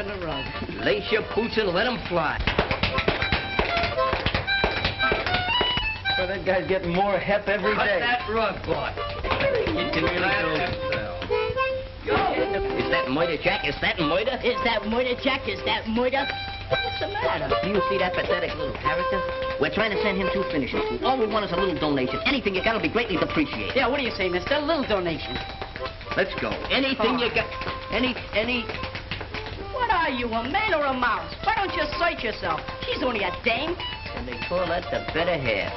a rug. Lace your boots and let 'em fly. Well, that guy's getting more hep every day. Cut that rug, boy. You can really go. Is that murder, Jack? Is that murder? Is that murder, Jack? Is that murder? What's the matter? Do you see that pathetic little character? We're trying to send him to finishing school. All we want is a little donation. Anything you got will be greatly appreciated. Yeah, what do you say, mister? A little donation. Let's go. Anything you got. Any. What are you, a man or a mouse? Why don't you assert yourself? She's only a dame. And they call that the better half.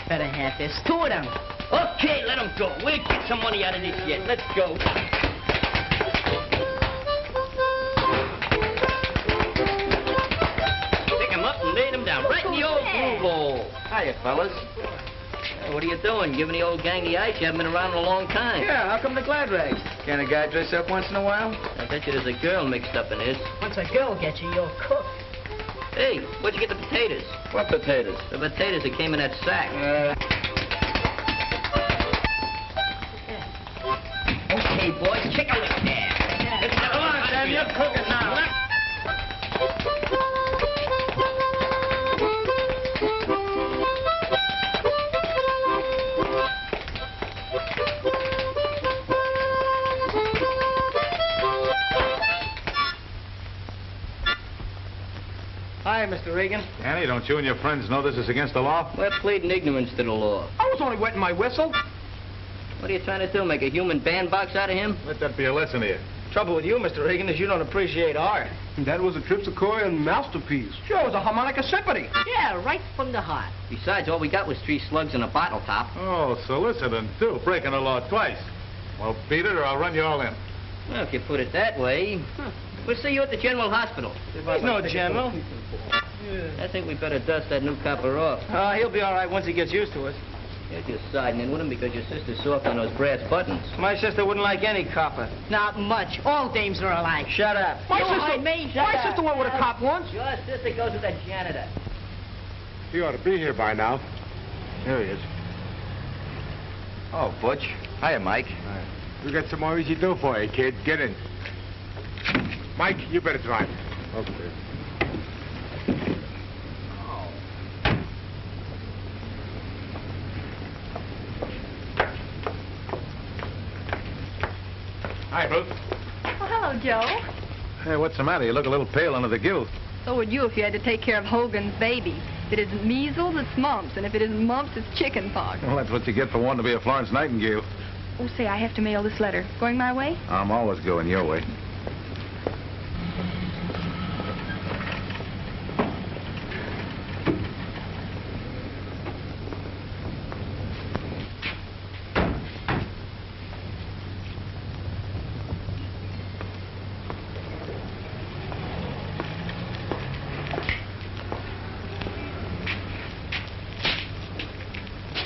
Better half. There's two of them. Okay, let them go. We'll get some money out of this yet. Let's go. Pick him up and lay him down right in the old blue bowl. Hiya, fellas. What are you doing? Giving the old gang the ice? You haven't been around in a long time. Yeah, how come the glad rags? Can't a guy dress up once in a while? I bet you there's a girl mixed up in this. Once a girl gets you, you're cooked. Hey, where'd you get the potatoes? What potatoes? The potatoes that came in that sack. Okay, boys, kick a lick there. Come on, Sam, you're cooking now. Hi, Mr. Reagan. Annie, don't you and your friends know this is against the law? We're pleading ignorance to the law. I was only wetting my whistle. What are you trying to do, make a human bandbox out of him? Let that be a lesson to you. Trouble with you, Mr. Reagan, is you don't appreciate art. That was a Tripsichorian masterpiece. Sure, it was a harmonica symphony. Yeah, right from the heart. Besides, all we got was 3 slugs and a bottle top. Oh, soliciting, too, breaking the law twice. Well, beat it or I'll run you all in. Well, if you put it that way, we'll see you at the General Hospital. He's no general. I think we better dust that new copper off. He'll be all right once he gets used to it. You're just siding in with him because your sister's soft on those brass buttons. My sister wouldn't like any copper. Not much. All dames are alike. Shut up. My sister went with a cop once. Your sister goes with a janitor. He ought to be here by now. There he is. Oh, Butch. Hiya, Mike. We got some more easy do for you, kid. Get in. Mike, you better drive. Okay. Hi, Ruth. Oh, hello, Joe. Hey, what's the matter? You look a little pale under the gills. So would you if you had to take care of Hogan's baby. If it isn't measles, it's mumps. And if it isn't mumps, it's chicken pox. Well, that's what you get for wanting to be a Florence Nightingale. Oh, say, I have to mail this letter. Going my way? I'm always going your way.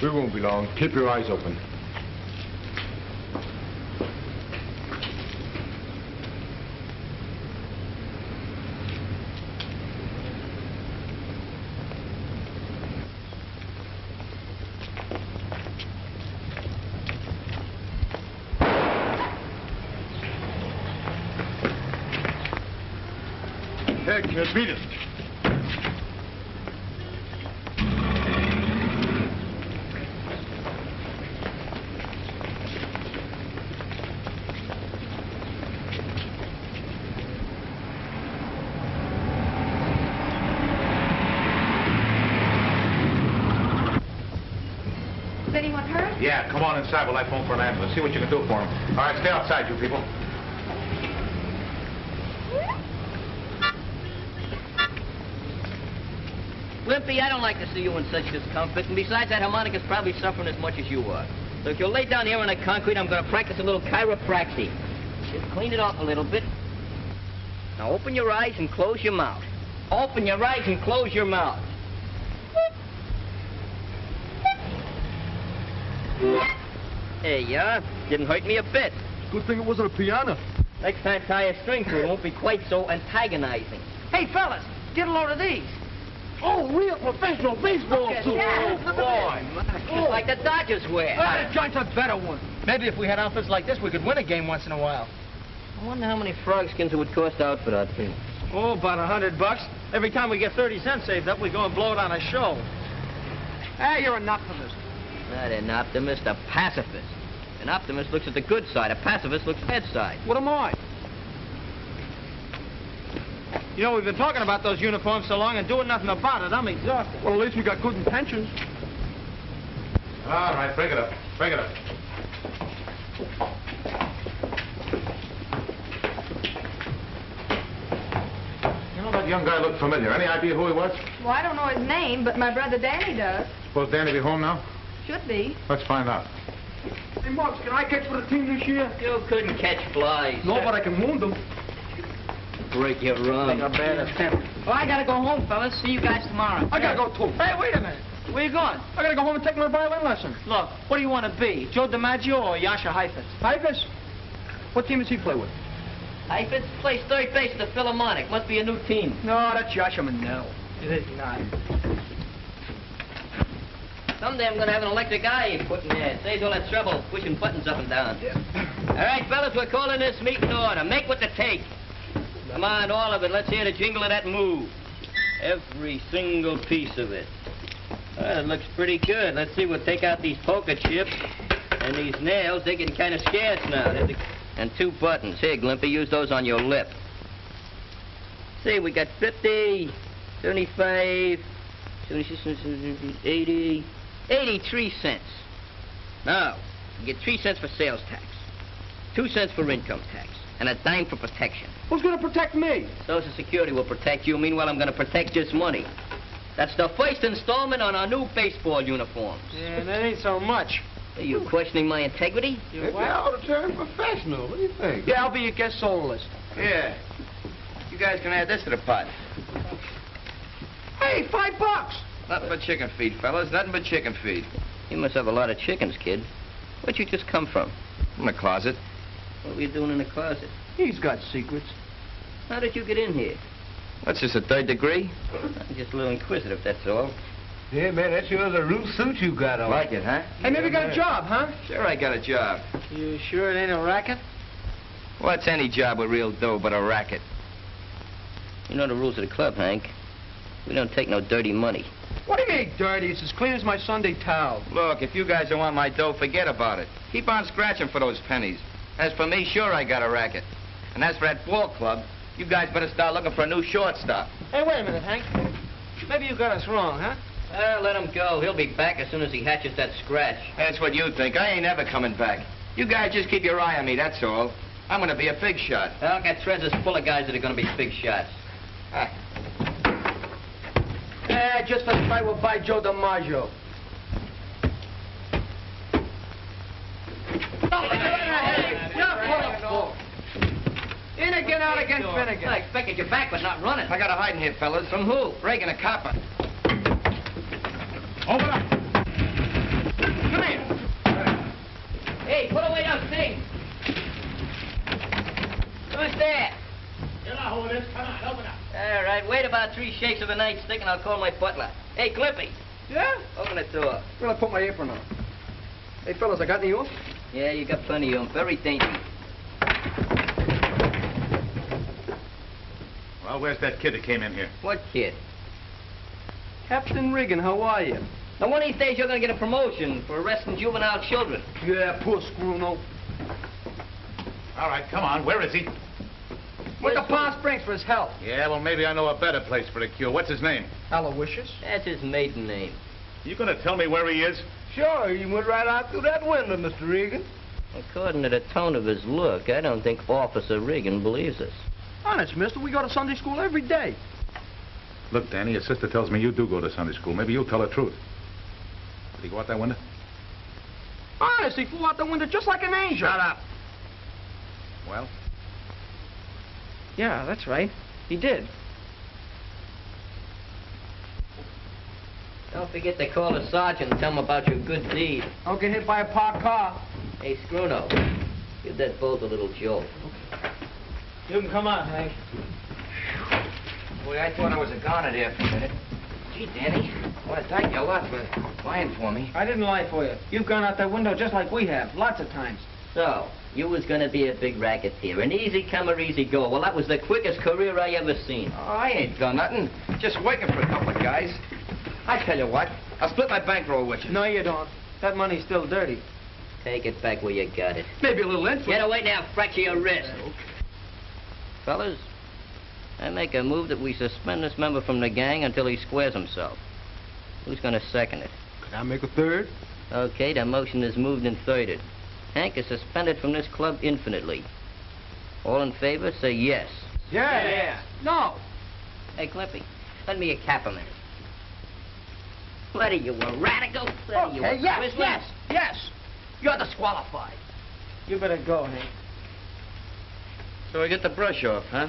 We won't be long. Keep your eyes open. Hey, kid, beat it. Is anyone hurt? Yeah, come on inside while I phone for an ambulance. See what you can do for him. All right, stay outside, you people. Limpy, I don't like to see you in such discomfort. And besides, that harmonica's probably suffering as much as you are. So if you'll lay down here on the concrete, I'm going to practice a little chiropractic. Just clean it off a little bit. Now open your eyes and close your mouth. Open your eyes and close your mouth. There you are. Didn't hurt me a bit. Good thing it wasn't a piano. Next time, tie a string to it. It won't be quite so antagonizing. Hey, fellas, get a load of these. Oh, real professional baseball suits. Yeah. Oh, boy. Just like the Dodgers wear. That joint's a better one. Maybe if we had outfits like this, we could win a game once in a while. I wonder how many frog skins it would cost out for that thing. Oh, about $100. Every time we get 30 cents saved up, we go and blow it on a show. Hey, you're an optimist. Not an optimist, a pacifist. An optimist looks at the good side. A pacifist looks at the bad side. What am I? You know, we've been talking about those uniforms so long and doing nothing about it. I'm exhausted. Well, at least we got good intentions. All right, break it up. Break it up. You know, that young guy looked familiar. Any idea who he was? Well, I don't know his name, but my brother Danny does. Suppose Danny be home now? Should be. Let's find out. Hey, Marks, can I catch for the team this year? You couldn't catch flies. No, but I can wound them. Break your run. Take a bad attempt. Well, I gotta go home, fellas. See you guys tomorrow. I gotta go too. Hey, wait a minute. Where you going? I gotta go home and take my violin lesson. Look, what do you want to be? Joe DiMaggio or Yasha Heifetz? Heifetz? What team does he play with? Heifetz plays third base at the Philharmonic. Must be a new team. No, that's Yasha Manel. It is not. Someday I'm gonna have an electric eye put in there. Saves all that trouble pushing buttons up and down. Yeah. All right, fellas, we're calling this meeting to order. Make what to take. Come on, all of it. Let's hear the jingle of that move. Every single piece of it. Well, it looks pretty good. Let's see, we'll take out these poker chips and these nails. They're getting kind of scarce now. And 2 buttons. Here, Glimpy, use those on your lip. See, we got 50, 75, 76, 80, 83 cents. Now, you get 3 cents for sales tax, 2 cents for income tax, and a dime for protection. Who's gonna protect me? Social Security will protect you. Meanwhile, I'm going to protect this money. That's the first installment on our new baseball uniforms. Yeah, that ain't so much. Are you questioning my integrity? You what? ought to turn professional. What do you think? Yeah, I'll be your guest soloist. Yeah. You guys can add this to the pot. Hey, $5. Nothing but chicken feed, fellas. Nothing but chicken feed. You must have a lot of chickens, kid. Where'd you just come from? In the closet. What were you doing in the closet? He's got secrets. How did you get in here? That's just a 3rd degree. I'm just a little inquisitive, that's all. Yeah, man, that's sure a real suit you got on. Like it, huh? Hey, maybe you got a job, huh? Sure, I got a job. You sure it ain't a racket? What's any job with real dough but a racket? You know the rules of the club, Hank. We don't take no dirty money. What do you mean, dirty? It's as clean as my Sunday towel. Look, if you guys don't want my dough, forget about it. Keep on scratching for those pennies. As for me, sure, I got a racket. And as for that ball club, you guys better start looking for a new shortstop. Hey, wait a minute, Hank. Maybe you got us wrong, huh? Let him go. He'll be back as soon as he hatches that scratch. That's what you think. I ain't ever coming back. You guys just keep your eye on me, that's all. I'm gonna be a big shot. I'll get treasures full of guys that are gonna be big shots. Just for the fight we'll buy Joe DiMaggio. In again, out again, Finnegan. I expected you back, but not running. I got a hiding here, fellas. From who? Reagan, a copper. Open up. Come here. Hey, put away those things. Who's there? Come on, open up. All right, wait about 3 shakes of a nightstick and I'll call my butler. Hey, Clippy, Yeah? open the door. Well, I put my apron on. Hey, fellas, I got any off? Yeah, you got plenty of them. Very dainty. Well, where's that kid that came in here? What kid? Captain Reagan, how are you? Now, one of these days you're going to get a promotion for arresting juvenile children. Yeah, poor Scruno. All right, come on. Where is he? Went to Palm Springs for his health. Yeah, well, maybe I know a better place for a cure. What's his name? Aloysius? That's his maiden name. You gonna tell me where he is? Sure, he went right out through that window, Mr. Reagan. According to the tone of his look, I don't think Officer Reagan believes us. Honest, mister, we go to Sunday school every day. Look, Danny, your sister tells me you do go to Sunday school. Maybe you'll tell the truth. Did he go out that window? Honest, he flew out the window just like an angel. Shut up. Well? Yeah, that's right. He did. Don't forget to call the sergeant and tell him about your good deed. Don't get hit by a parked car. Hey, Scruno, give that bolt a little jolt. You can come on, Hank. Boy, I thought I was a goner there for a minute. Gee, Danny, I want to thank you a lot for lying for me. I didn't lie for you. You've gone out that window just like we have, lots of times. So, You was gonna be a big racketeer, an easy comer, easy go. Well, that was the quickest career I ever seen. Oh, I ain't done nothing. Just working for a couple of guys. I tell you what, I'll split my bankroll with you. No, you don't. That money's still dirty. Take it back where you got it. Maybe a little interest. Get away now, fracture your wrist. Fellas, I make a move that we suspend this member from the gang until he squares himself. Who's gonna second it? Can I make a third? Okay, the motion is moved and thirded. Hank is suspended from this club infinitely. All in favor, say yes. Yeah. No. Hey, Clippy, lend me a cap a minute. What are you, a radical? What are you, a Christmas? Yes. You're disqualified. You better go, Hank. So we get the brush off, huh?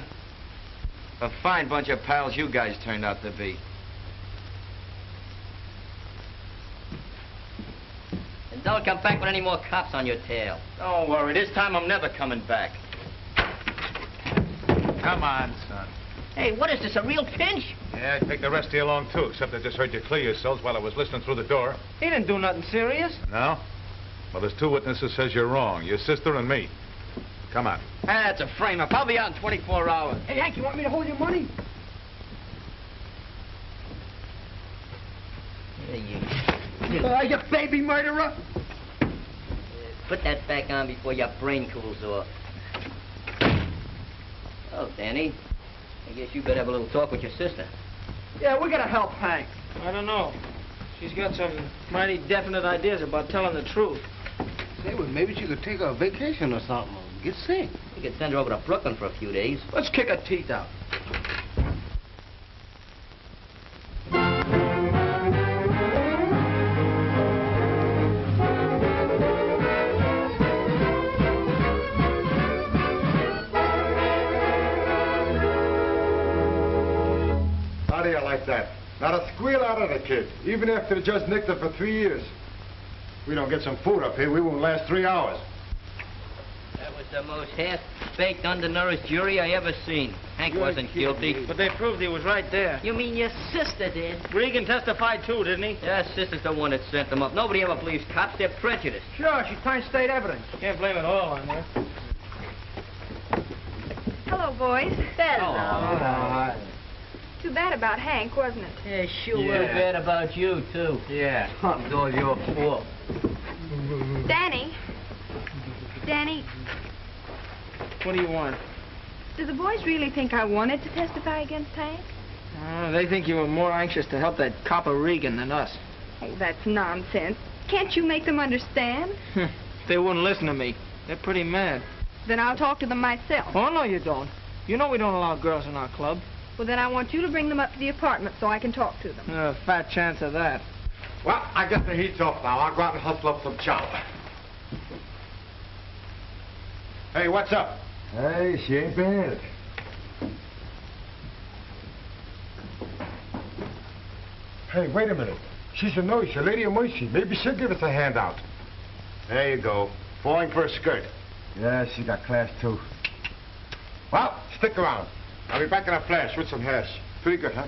A fine bunch of pals you guys turned out to be. And don't come back with any more cops on your tail. Don't worry, this time I'm never coming back. Come on, son. Hey, what is this, a real pinch? Yeah, I'd take the rest of you along, too, except I just heard you clear yourselves while I was listening through the door. He didn't do nothing serious. No? Well, there's two witnesses says you're wrong, your sister and me. Come on. That's a frame-up. I'll be out in 24 hours. Hey, Hank, you want me to hold your money? You baby murderer! Put that back on before your brain cools off. Oh, Danny, I guess you better have a little talk with your sister. Yeah, we gotta help Hank. I don't know. She's got some mighty definite ideas about telling the truth. Say, well, maybe she could take a vacation or something. Get sick. We could send her over to Brooklyn for a few days. Let's kick her teeth out. How do you like that? Not a squeal out of the kid, even after the judge nicked her for 3 years. If we don't get some food up here, we won't last 3 hours. That was the most half-baked, undernourished jury I ever seen. Hank wasn't guilty. But they proved he was right there. You mean your sister did? Reagan testified too, didn't he? Yeah, sister's the one that sent them up. Nobody ever believes cops. They're prejudiced. Sure, she's trying state evidence. Can't blame it all on her. Hello, boys. Oh. Too bad about Hank, wasn't it? Yeah, sure. Yeah. Bad about you, too. Yeah. It's all your fault. Danny. Danny, What do you want? do the boys really think I wanted to testify against Hank? They think you were more anxious to help that copper Reagan than us. Oh, that's nonsense. Can't you make them understand? They wouldn't listen to me. They're pretty mad. Then I'll talk to them myself. Oh, no, you don't. You know we don't allow girls in our club. Well, then I want you to bring them up to the apartment so I can talk to them. Fat chance of that. Well, I guess the heat's off now. I'll go out and hustle up some chow. Hey, what's up? Hey, she ain't bad. Hey, wait a minute. She's a nurse, a lady of mercy. Maybe she'll give us a handout. There you go. Falling for a skirt. Yeah, she got class, too. Well, stick around. I'll be back in a flash with some hash. Pretty good, huh?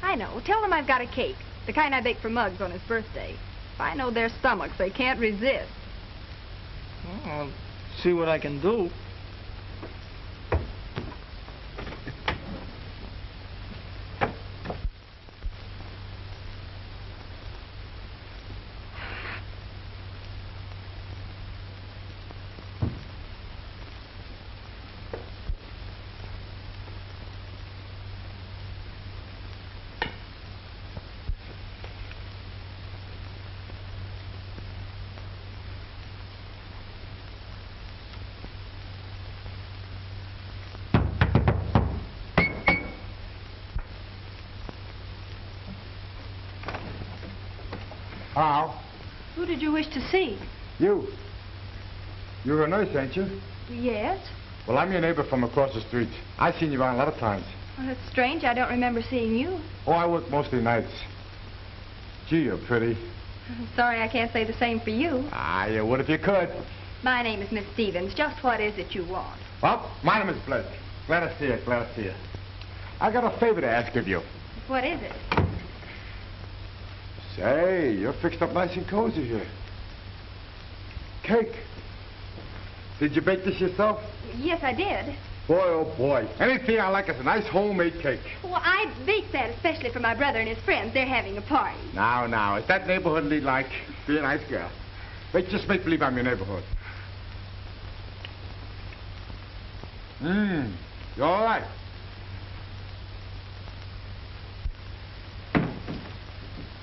I know. Tell them I've got a cake. The kind I bake for Muggs on his birthday. If I know their stomachs, they can't resist. Well, I'll see what I can do. How? Who did you wish to see? You. You're a nurse, ain't you? Yes. Well, I'm your neighbor from across the street. I've seen you around a lot of times. Well, that's strange. I don't remember seeing you. Oh, I work mostly nights. Gee, you're pretty. Sorry I can't say the same for you. Ah, you would if you could. My name is Miss Stevens. Just what is it you want? Well, my name is Blake. Glad to see you, glad to see you. I got a favor to ask of you. What is it? Say, you're fixed up nice and cozy here. Cake. Did you bake this yourself? Yes, I did. Boy, oh boy. Anything I like is a nice homemade cake. Well, I baked that especially for my brother and his friends. They're having a party. Now, is that neighborhoodly like? Be a nice girl. Just make believe I'm your neighborhood. You all right?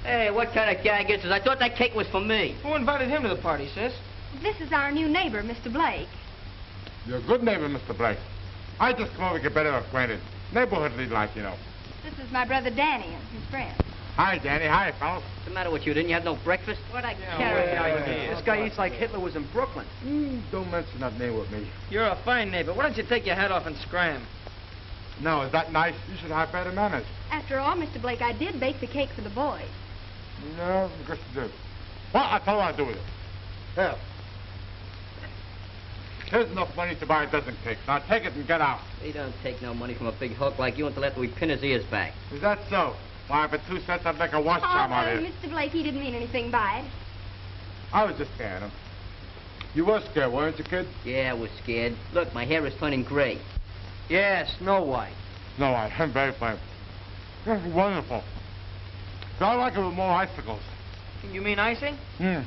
Hey, what kind of gag is this? I thought that cake was for me. Who invited him to the party, sis? This is our new neighbor, Mr. Blake. You're a good neighbor, Mr. Blake. I just come over to get better acquainted. Neighborhoodly like, you know. This is my brother Danny and his friends. Hi, Danny. Hi, fellas. What's the matter with you? Didn't you have no breakfast? What I This guy eats like Hitler was in Brooklyn. Don't mention that name with me. You're a fine neighbor. Why don't you take your hat off and scram? No, is that nice? You should have better manners. After all, Mr. Blake, I did bake the cake for the boys. No, I guess you did. Well, I'll tell you what I'll do with it. Here. Here's enough money to buy a dozen cakes. Now take it and get out. We don't take no money from a big hulk like you until after we pin his ears back. Is that so? Why, for 2 cents, I'd make a wash job out of it. Mr. Blake, he didn't mean anything by it. I was just scaring him. You were scared, weren't you, kid? Yeah, I was scared. Look, my hair is turning gray. Yeah, Snow White. No, I'm very fine. This is wonderful. So I like it with more icicles. You mean icing? Oh,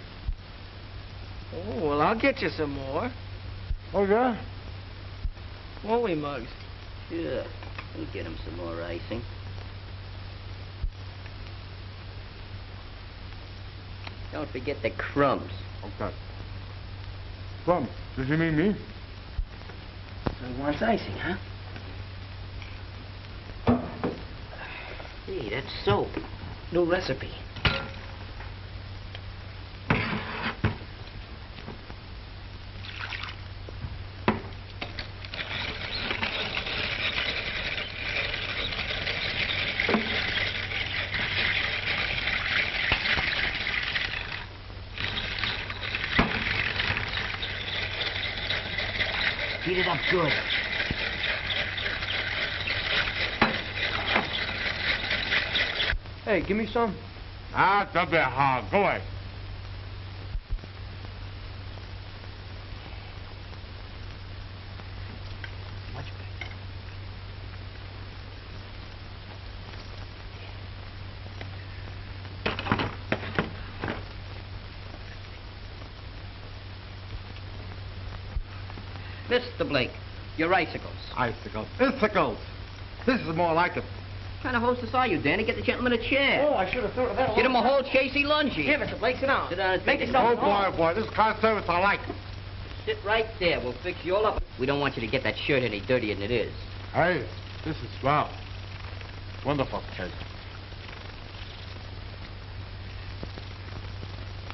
Oh, well, I'll get you some more. yeah? Won't we, Muggs? Yeah, we'll get him some more icing. Don't forget the crumbs. Okay. Plum, does he mean me? So he wants icing, huh? Hey, that's soap. New recipe. Heat it up good. Hey, give me some. Don't be hard. Go away. Much better. Mr. Blake, your icicles. Icicles. Icicles. This is more like it. What kind of hostess are you, Danny? Get the gentleman a chair. Oh, I should have thought of that. Get him a whole Chasey lungie. Here, Mr. Blake, sit down. Sit down and Make take it. yourself Oh, boy. This kind of service I like. Sit right there. We'll fix you all up. We don't want you to get that shirt any dirtier than it is. Hey, this is swell. Wonderful, kid.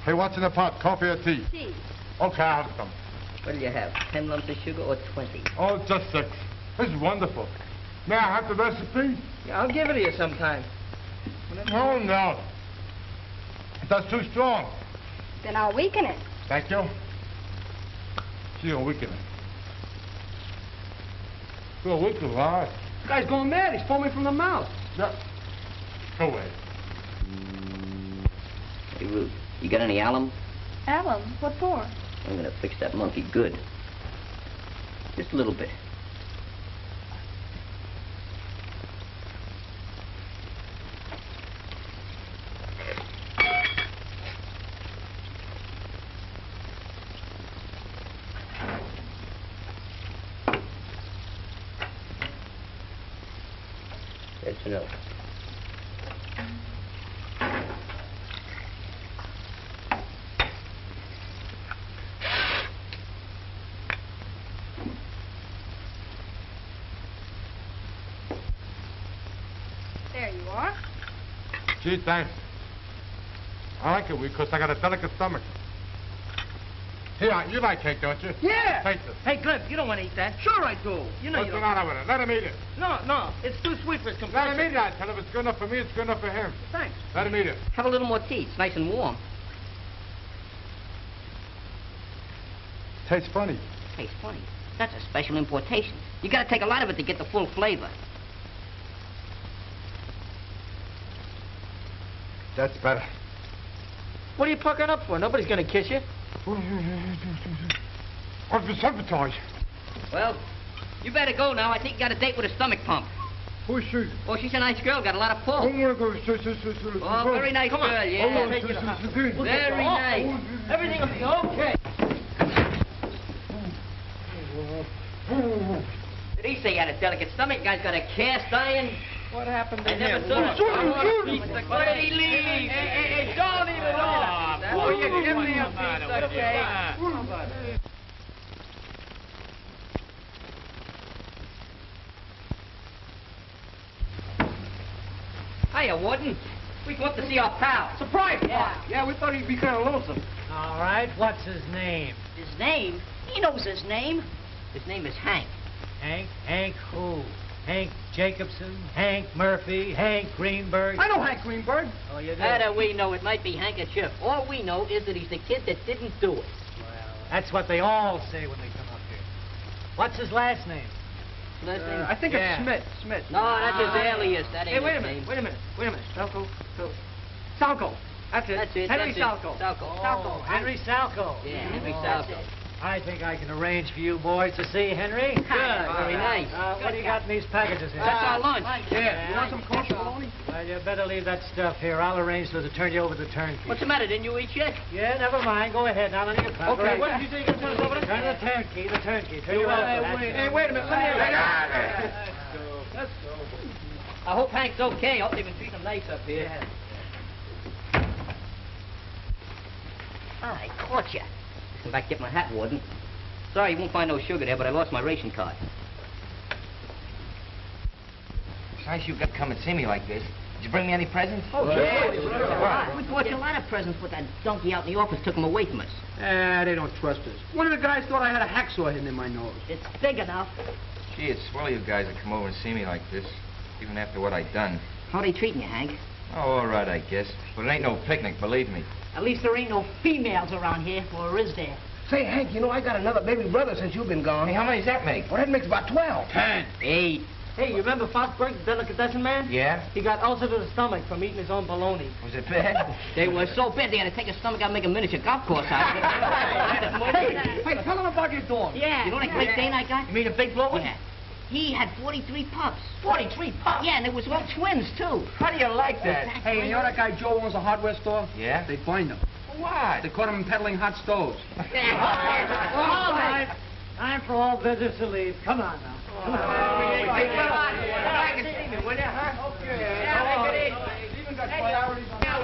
Hey, what's in the pot? Coffee or tea? Tea. Okay, I'll have some. What do you have? 10 lumps of sugar or 20? Oh, just 6. This is wonderful. May I have the recipe? Yeah, I'll give it to you sometime. Oh, no. That's too strong. Then I'll weaken it. Thank you. She's gonna weaken it. Go weaken it, all right. This guy's going mad. He's foaming from the mouth. Yep. Go away. Hey, Ruth, you got any alum? Alum? What for? I'm gonna fix that monkey good. Just a little bit. That's enough. There you are. Gee, thanks. I like it because I got a delicate stomach. Here, you like cake, don't you? Yeah. Taste it. Hey, Glib, you don't want to eat that. Sure I do. You know What's you the don't. matter with it? Let him eat it. No, it's too sweet for his Let complexion. him eat it. I tell him it's good enough for me, it's good enough for him. Thanks. Let him eat it. Have a little more tea. It's nice and warm. Tastes funny. Tastes funny. That's a special importation. You gotta take a lot of it to get the full flavor. That's better. What are you puckering up for? Nobody's going to kiss you. What's the sabotage? Well, you better go now. I think you got a date with a stomach pump. Who's she? Oh, she's a nice girl. Got a lot of pull. I'm gonna go. Oh, very nice girl, yeah. Very nice. Everything will be okay. Did he say he had a delicate stomach? Guy's got a cast iron. What happened to I never him? saw Shoot him. Where did he leave? Hey, don't leave it on. Oh, you give me a piece, okay? Hiya, Warden. We come up to see our pal. Surprise, yeah, we thought he'd be kind of lonesome. All right, what's his name? His name? He knows his name. His name is Hank. Hank? Hank who? Hank Jacobson? Hank Murphy? Hank Greenberg? I know Hank Greenberg. Oh, you do? How do we know? It might be handkerchief. All we know is that he's the kid that didn't do it. Well, that's what they all say when they come up here. What's his last name? Last name? I think it's Smith. Smith. No, that's his alias. That ain't Hey, wait a his minute. name. Wait a minute. Wait a minute. Salko. Salko. That's it. That's it. Henry that's it. Salko. Salko. Oh, Henry Salko. Yeah, Henry Oh, Salko. I think I can arrange for you boys to see Henry. Good. Very nice. What do you got in these packages here? That's our lunch. Yeah. You want some kosher bologna? Well, you better leave that stuff here. I'll arrange for to turn you over to the turnkey. What's the matter? Didn't you eat yet? Yeah, never mind. Go ahead. Now, none of your problems. Okay, what did you say you're going to turn us over to? Turn the turnkey. The turnkey. Turn you over. Hey, wait a minute. Let me Let's go. I hope Hank's okay. I hope they've been treating him nice up here. Yeah. I caught you. Come back, get my hat, Warden. Sorry, you won't find no sugar there, but I lost my ration card. It's nice you got to come and see me like this. Did you bring me any presents? Oh, yeah. We bought you a lot of presents, but that donkey out in the office took them away from us. They don't trust us. One of the guys thought I had a hacksaw hidden in my nose. It's big enough. Gee, it's swell of you guys to come over and see me like this, even after what I've done. How they treating you, Hank? Oh, all right, I guess. But it ain't no picnic, believe me. At least there ain't no females around here, or is there? Say, Hank, you know, I got another baby brother since you've been gone. Hey, how many does that make? Well, that makes about 12. 10. 8. Hey, you remember Foxburg, the delicatessen man? Yeah? He got ulcer to the stomach from eating his own bologna. Was it bad? They were so bad they had to take his stomach out and make a miniature golf course out of it. Hey, tell him about your dog. Yeah. You know that Great Dane I got? You mean a big blower? Yeah. He had 43 pups. 43 pups? Yeah, and they was all twins, too. How do you like that? Hey, you know that guy Joe owns a hardware store? Yeah? They find him. What? They caught him peddling hot stoves. All right. Time for all visitors to leave. Come on now. Come on. Hey, come on. Come back and see me, will you, huh? Okay. Yeah, make it easy. Even got priorities on that.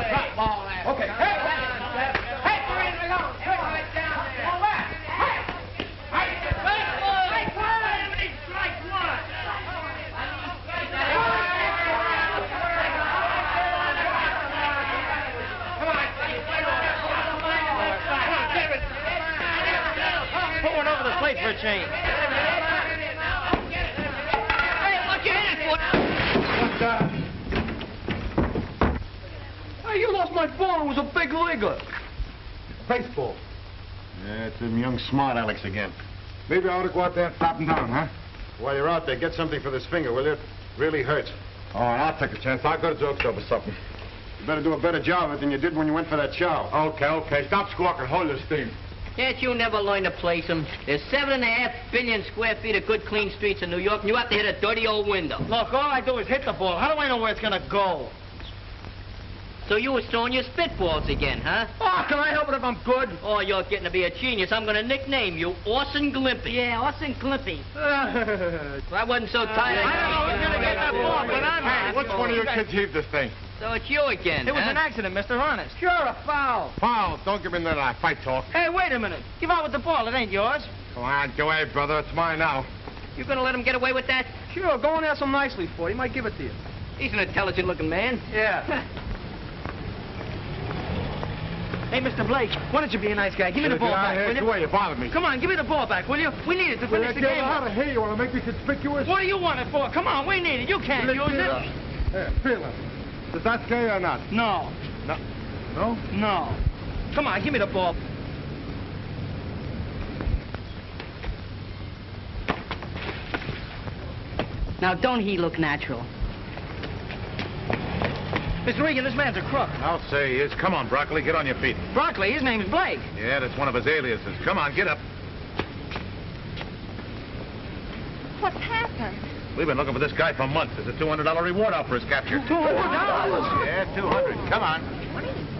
Okay. Hey! Hey, we're in the zone. Hey, right down there. Go back. Hey! Hey, strike one. Put one over the plate for a change. Hey, what you hit it for? What's that? Hey, you lost my ball. It was a big leaguer. Baseball. Yeah, it's him young smart Alecks again. Maybe I ought to go out there and slap him down, huh? While you're out there, get something for this finger, will you? It really hurts. Oh, I'll take a chance. I'll go to Joke's over something. You better do a better job of it than you did when you went for that chow. Okay. Stop squawking. Hold your steam. Can't you never learn to place them? There's 7.5 billion square feet of good, clean streets in New York, and you have to hit a dirty old window. Look, all I do is hit the ball. How do I know where it's going to go? So you was throwing your spitballs again, huh? Oh, can I help it if I'm good? Oh, you're getting to be a genius. I'm going to nickname you Orson Glimpy. Yeah, Orson Glimpy. I wasn't so tired. I don't know who's going to get that ball, but I'm Hey, which one of your kids heaved this thing? So it's you again, It was huh? an accident, Mr. Honest. Sure, a foul. Foul. Don't give me none of that fight talk. Hey, wait a minute. Give out with the ball. It ain't yours. Come on, go ahead, brother. It's mine now. You going to let him get away with that? Sure, go and ask him nicely for it. He might give it to you. He's an intelligent-looking man. Yeah. Hey, Mr. Blake, why don't you be a nice guy? Give me the ball back, will you? Go away. You bothered me. Come on, give me the ball back, will you? We need it to finish the game. How to hear you want to make me conspicuous? What do you want it for? Come on, we need it. You can't use it. Here, feel it. Does that scare you or not? No. No. No? No. Come on, give me the ball. Now, don't he look natural? Mr. Regan, this man's a crook. I'll say he is. Come on, Broccoli, get on your feet. Broccoli, his name's Blake. Yeah, that's one of his aliases. Come on, get up. What's happened? We've been looking for this guy for months. There's a $200 reward out for his capture. $200? Yeah, 200. Come on.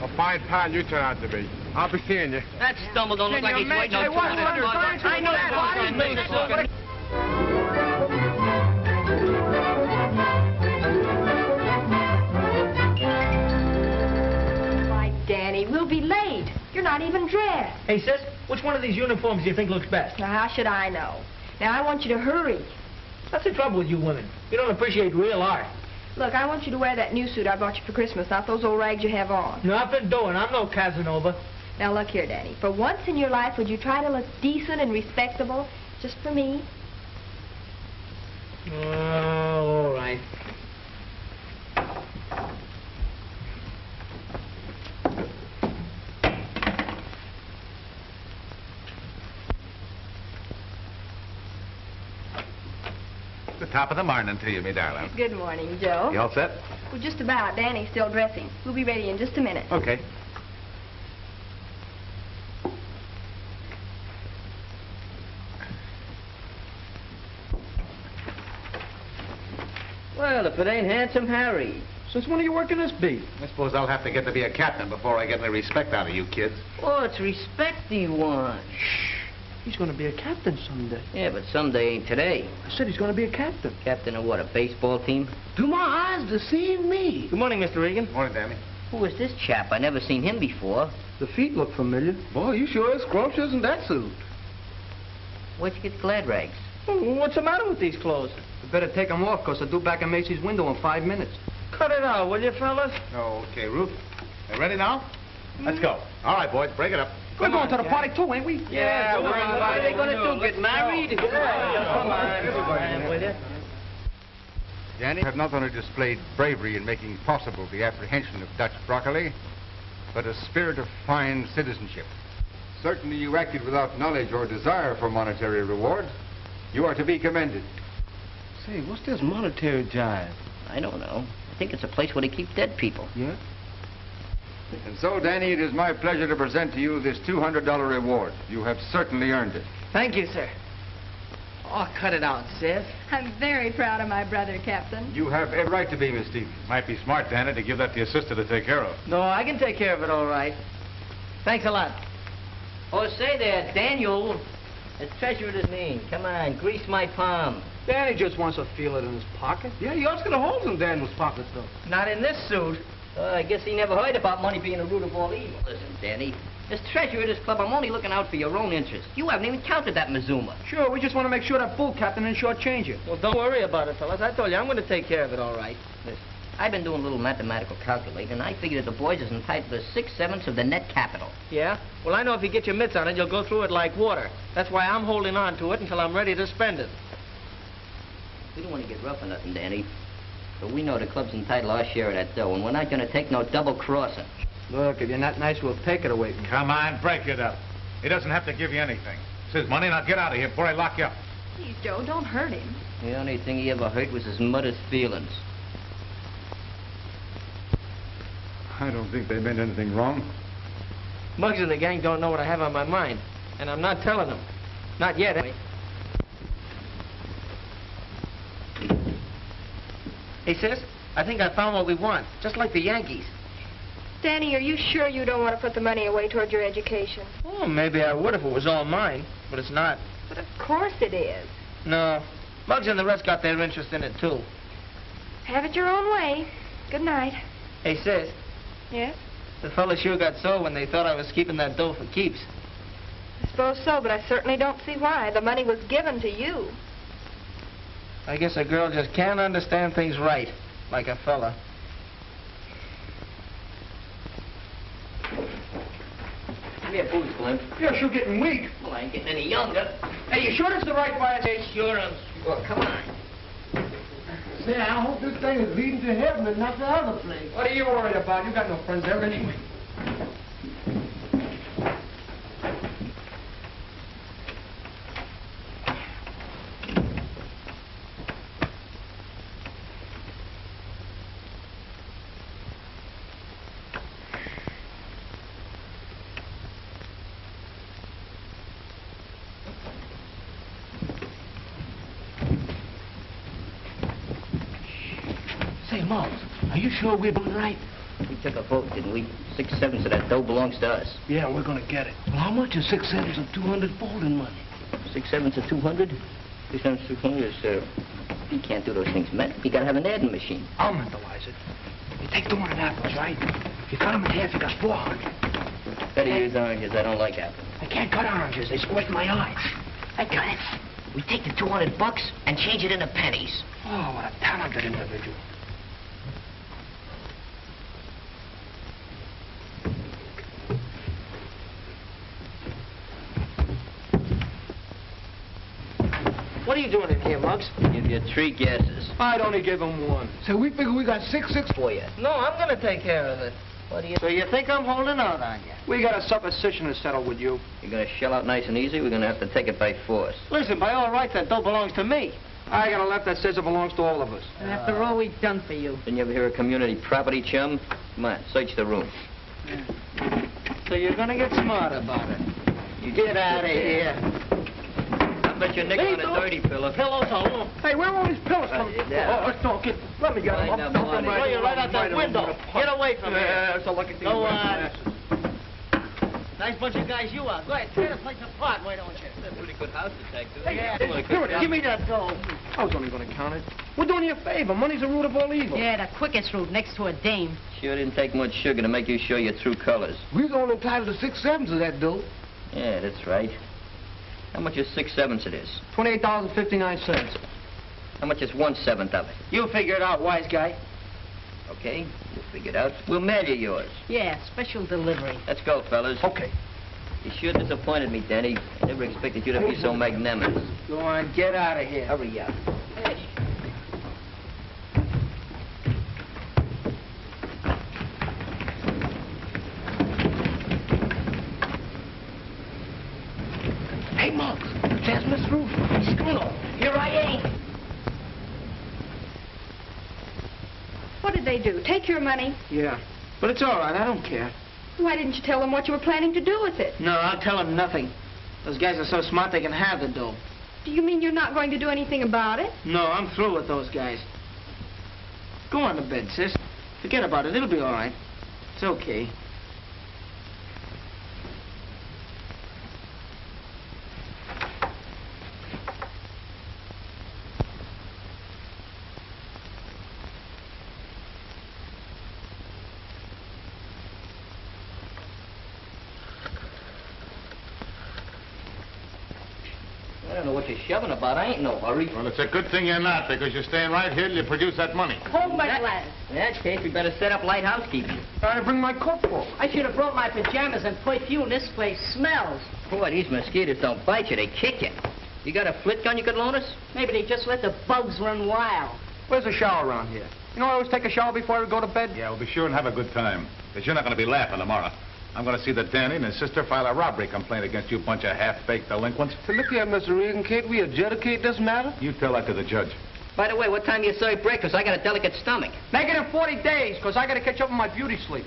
A fine pal you turn out to be. I'll be seeing you. That stumble don't look like he's waiting on $200. I know that. Why, Danny, we'll be late. You're not even dressed. Hey, sis, which one of these uniforms do you think looks best? Now, how should I know? Now, I want you to hurry. That's the trouble with you women. You don't appreciate real art. Look, I want you to wear that new suit I bought you for Christmas, not those old rags you have on. Nothing doing. I'm no Casanova. Now, look here, Danny. For once in your life, would you try to look decent and respectable, just for me? Oh, all right. The top of the morning to you, me darling. Good morning, Joe. You all set? Well, just about. Danny's still dressing. We'll be ready in just a minute. Okay. Well, if it ain't Handsome Harry. Since when are you working this beat? I suppose I'll have to get to be a captain before I get any respect out of you kids. Oh, it's respect he wants. He's going to be a captain someday. Yeah, but someday ain't today. I said he's going to be a captain. Captain of what, a baseball team? Do my eyes deceive me? Good morning, Mr. Regan. Morning, Danny. Who is this chap? I never seen him before. The feet look familiar. Boy, you sure is scrumptious in that suit. Where'd you get the glad rags? What's the matter with these clothes? You better take them off, because they're due back in Macy's window in 5 minutes. Cut it out, will you, fellas? Oh, okay, Ruth. You ready now? Let's go. All right, boys, break it up. We're going to the party, too, ain't we? Yeah, we're invited. What are they going to do, get married? Come on, will you? Danny, you have not only displayed bravery in making possible the apprehension of Butch Brocalli, but a spirit of fine citizenship. Certainly you acted without knowledge or desire for monetary reward. You are to be commended. Say, what's this monetary jive? I don't know. I think it's a place where they keep dead people. Yeah? And so, Danny, it is my pleasure to present to you this $200 reward. You have certainly earned it. Thank you, sir. Oh, cut it out, sis. I'm very proud of my brother, Captain. You have every right to be, Miss Stevens. Might be smart, Danny, to give that to your sister to take care of. No, I can take care of it all right. Thanks a lot. Oh, say there, Daniel. The treasurer is mean. Come on, grease my palm. Danny just wants to feel it in his pocket. Yeah, he always got holes in Daniel's pockets, though. Not in this suit. I guess he never heard about money being the root of all evil. Listen, Danny, as treasurer of this club, I'm only looking out for your own interests. You haven't even counted that Mazuma. Sure, we just want to make sure that fool captain didn't shortchange you. Well, don't worry about it, fellas. I told you, I'm going to take care of it all right. Listen, I've been doing a little mathematical calculating, and I figure that the boys is entitled to 6/7 of the net capital. Yeah? Well, I know if you get your mitts on it, you'll go through it like water. That's why I'm holding on to it until I'm ready to spend it. We don't want to get rough or nothing, Danny. But we know the club's entitled to our share of that dough, and we're not going to take no double-crossing. Look, if you're not nice, we'll take it away from you. Come on, break it up. He doesn't have to give you anything. It's his money. Now get out of here before I lock you up. Please, Joe, don't hurt him. The only thing he ever hurt was his mother's feelings. I don't think they meant anything wrong. Muggs and the gang don't know what I have on my mind, and I'm not telling them. Not yet, anyway. Hey, sis, I think I found what we want, just like the Yankees. Danny, are you sure you don't want to put the money away toward your education? Oh, maybe I would if it was all mine, but it's not. But of course it is. No, Muggs and the rest got their interest in it, too. Have it your own way. Good night. Hey, sis, Yes? the fellas sure got sore when they thought I was keeping that dough for keeps. I suppose so, but I certainly don't see why. The money was given to you. I guess a girl just can't understand things right, like a fella. Give me a booze, Glenn. You're sure getting weak. Well, I ain't getting any younger. Hey, you sure it's the right bias? Hey, sure, I'm sure. Come on. Say, I hope this thing is leading to heaven and not the other place. What are you worried about? You got no friends there anyway. Say, Mom, are you sure we're doing right? We took a vote, didn't we? 6/7 of that dough belongs to us. Yeah, we're gonna get it. Well, how much is 6/7 of 200 folding money? 6/7 of 200? 6/7 of 200 is, you can't do those things, Matt. You gotta have an adding machine. I'll mentalize it. You take 200 apples, right? You cut them in half, you got 400. Better use oranges. I don't like apples. I can't cut oranges. They squirt my eyes. I got it. We take the $200 and change it into pennies. Oh, what a talented individual. What are you doing in here, Muggs? Give you 3 guesses. I'd only give him 1. So we figure we got 6 For you. No, I'm gonna take care of it. What do you... So you think I'm holding out on you? We got a supposition to settle with you. You're gonna shell out nice and easy? We're gonna have to take it by force. Listen, by all rights, that dough belongs to me. I got a left that says it belongs to all of us. And after all we've done for you. Didn't you ever hear of community property, chum? Come on, search the room. So you're gonna get smart about it. You Get out of here. I bet you're nickel on a dirty pillow. Pillows alone. Hey, where are all these pillows coming from? Yeah. Oh, let's talk it. Let me get them. Right now, buddy. Throw you right out that window. Get away from here. That's a lucky thing. Go on. Nice bunch of guys you are. Go ahead, tear the place apart, why don't you? That's a pretty good house, detective. Yeah, give me that dough. I was only going to count it. We're doing you a favor. Money's the root of all evil. Yeah, the quickest route next to a dame. Sure didn't take much sugar to make you show your true colors. We're only entitled to 6/7 of that dough. Yeah, that's right. How much is 6/7 of this? $28.59. How much is 1/7 of it? You figure it out, wise guy. Okay, we'll figure it out. We'll mail you yours. Yeah, special delivery. Let's go, fellas. Okay. You sure disappointed me, Danny. I never expected you to be so magnanimous. Go on, get out of here. Hurry up. Hey, Muggs, there's Miss Ruth. Screw. Here I ain't. What did they do? Take your money? Yeah, but it's all right. I don't care. Why didn't you tell them what you were planning to do with it? No, I'll tell them nothing. Those guys are so smart they can have the dough. Do you mean you're not going to do anything about it? No, I'm through with those guys. Go on to bed, sis. Forget about it. It'll be all right. It's okay. I don't know what you're shoving about. I ain't in no hurry. Well, it's a good thing you're not, because you're staying right here till you produce that money. Hold my glass. In that case, we better set up light housekeeping. I bring my coat for. I should have brought my pajamas and perfume. This place smells. Boy, these mosquitoes don't bite you. They kick you. You got a flit gun you could loan us? Maybe they just let the bugs run wild. Where's a shower around here? You know, I always take a shower before I go to bed. Yeah, we'll be sure and have a good time. Because you're not going to be laughing tomorrow. I'm going to see that Danny and his sister file a robbery complaint against you bunch of half-baked delinquents. So look here, Mr. Reagan, can't we adjudicate this matter? You tell that to the judge. By the way, what time do you serve breakfast? I got a delicate stomach. Make it in 40 days, because I got to catch up on my beauty sleep.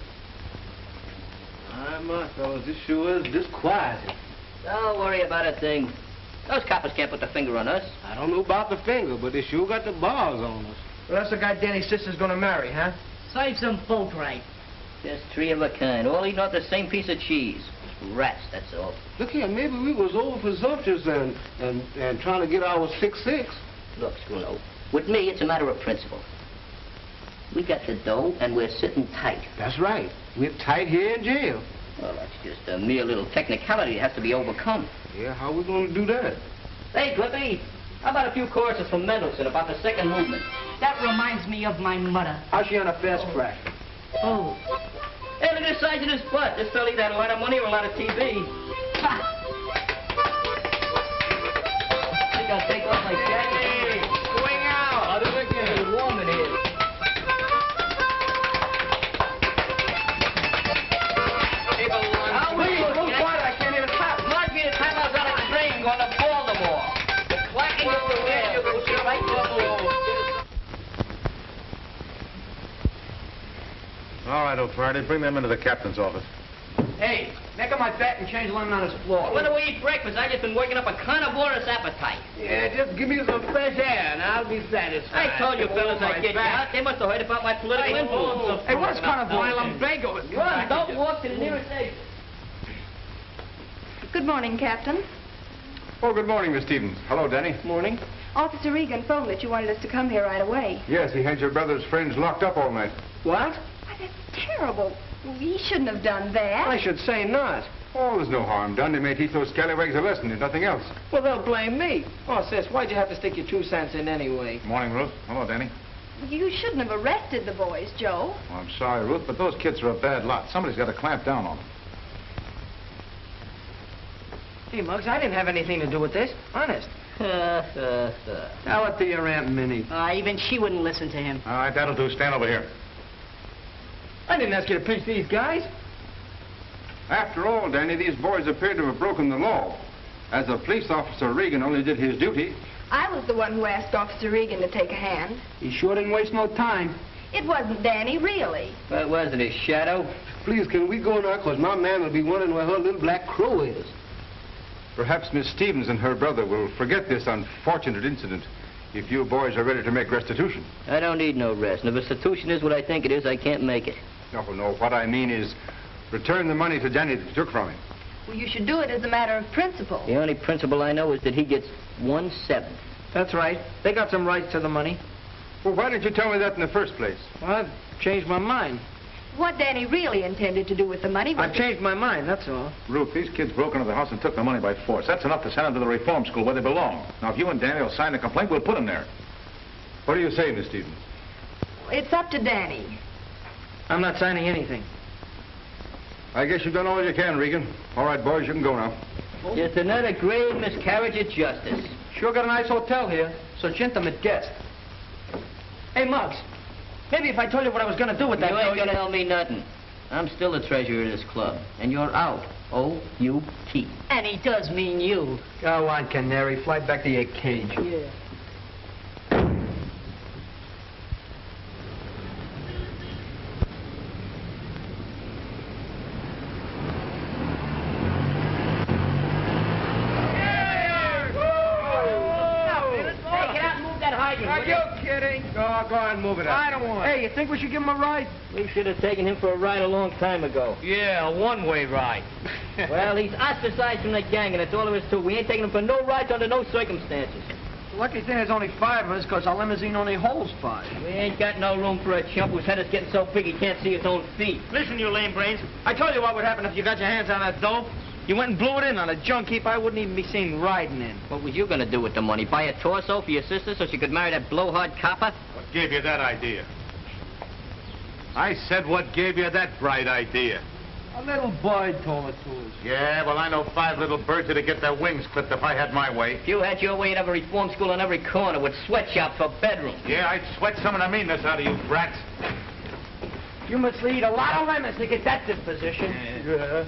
My, fellas, this sure is disquieting. Don't worry about a thing. Those coppers can't put the finger on us. I don't know about the finger, but they sure got the bars on us. Well, that's the guy Danny's sister's going to marry, huh? Serves them both right. Just 3 of a kind, all eating off the same piece of cheese. Rats, that's all. Look here, maybe we was over presumptuous and trying to get our 6/6. Look, Scruno, with me, it's a matter of principle. We got the dough, and we're sitting tight. That's right. We're tight here in jail. Well, that's just a mere little technicality that has to be overcome. Yeah, how we going to do that? Hey, Clippy, how about a few choruses from Mendelssohn about the second movement? That reminds me of my mother. How's she on a fast crack? Oh. Hey, look at the size of this butt. This fella either had a lot of money or a lot of TV. Ha! I think I'll take off my jacket. Hey, going out. How did it get? It's warm in here. Move quiet, I can't hear the top. Might be the time I was on a train going to Baltimore. The clacking of the rail goes right below. All right, old Friday, bring them into the captain's office. Hey, make up my bet and change lemon on his floor. When do we eat breakfast? I just been working up a carnivorous appetite. Yeah, just give me some fresh air and I'll be satisfied. I told you fellas I'd get you out. They must have heard about my political influence. Hey, what's carnivorous lumbago? Don't walk to the nearest exit. Good morning, Captain. Oh, good morning, Miss Stevens. Hello, Danny. Morning. Officer Reagan phoned that you wanted us to come here right away. Yes, he had your brother's friends locked up all night. What? Why, that's terrible. He shouldn't have done that. I should say not. Oh, there's no harm done. They may teach those scallywags a lesson and nothing else. Well, they'll blame me. Oh, sis, why'd you have to stick your 2 cents in anyway? Morning, Ruth. Hello, Danny. You shouldn't have arrested the boys, Joe. Well, I'm sorry, Ruth, but those kids are a bad lot. Somebody's got to clamp down on them. Hey, Muggs, I didn't have anything to do with this. Honest. Tell it to your Aunt Minnie. Even she wouldn't listen to him. All right, that'll do. Stand over here. I didn't ask you to pinch these guys. After all, Danny, these boys appear to have broken the law. As a police officer, Reagan only did his duty. I was the one who asked Officer Reagan to take a hand. He sure didn't waste no time. It wasn't Danny, really. What was it, his shadow? Please, can we go now? Because my man will be wondering where her little black crow is. Perhaps Miss Stevens and her brother will forget this unfortunate incident if you boys are ready to make restitution. I don't need no rest. And if restitution is what I think it is, I can't make it. No, what I mean is return the money to Danny that you took from him. Well, you should do it as a matter of principle. The only principle I know is that he gets 1/7. That's right. They got some rights to the money. Well, why didn't you tell me that in the first place? Well, I've changed my mind. What Danny really intended to do with the money was... I've changed my mind, that's all. Ruth, these kids broke into the house and took the money by force. That's enough to send them to the reform school where they belong. Now, if you and Danny will sign the complaint, we'll put them there. What do you say, Miss Stevens? It's up to Danny. I'm not signing anything. I guess you've done all you can, Regan. All right, boys, you can go now. Just another grave miscarriage of justice. Sure got a nice hotel here. Such intimate guests. Hey, Muggs. Maybe if I told you what I was going to do with that... You ain't going to tell me nothing. I'm still the treasurer of this club. And you're out. O-U-T. And he does mean you. Go on, Canary. Fly back to your cage. Yeah. Are you kidding? Go on, move it up. I don't want it. Hey, you think we should give him a ride? We should have taken him for a ride a long time ago. Yeah, a one-way ride. Well, he's ostracized from the gang, and that's all there is to it. We ain't taking him for no rides under no circumstances. Lucky thing there's only 5 of us, because our limousine only holds 5. We ain't got no room for a chump whose head is getting so big he can't see his own feet. Listen, you lame brains. I told you what would happen if you got your hands on that dope. You went and blew it in on a junk heap I wouldn't even be seen riding in. What was you going to do with the money? Buy a torso for your sister so she could marry that blowhard copper? What gave you that idea? I said what gave you that bright idea? A little bird told it to us. Yeah, well, I know 5 little birds that'd get their wings clipped if I had my way. If you had your way, you'd have a reform school on every corner with sweatshops for bedrooms. Yeah, I'd sweat some of the meanness out of you brats. You must lead a lot of lemons to get that disposition. Yeah.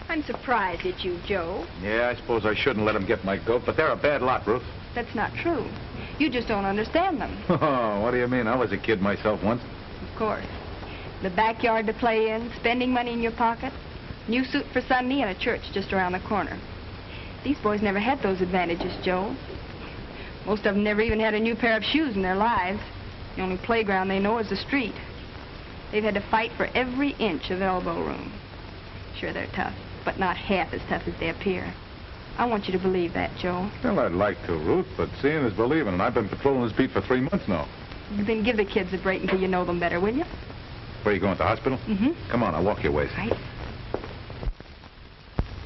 I'm surprised at you, Joe. Yeah, I suppose I shouldn't let them get my goat, but they're a bad lot, Ruth. That's not true. You just don't understand them. Oh, what do you mean? I was a kid myself once. Of course. The backyard to play in, spending money in your pocket, new suit for Sunday, and a church just around the corner. These boys never had those advantages, Joe. Most of them never even had a new pair of shoes in their lives. The only playground they know is the street. They've had to fight for every inch of elbow room. Sure, they're tough, but not half as tough as they appear. I want you to believe that, Joe. Well, I'd like to, Ruth, but seeing is believing, and I've been patrolling this beat for 3 months now. Then give the kids a break until you know them better, will you? Where are you going, to the hospital? Mm-hmm. Come on, I'll walk your ways. Right.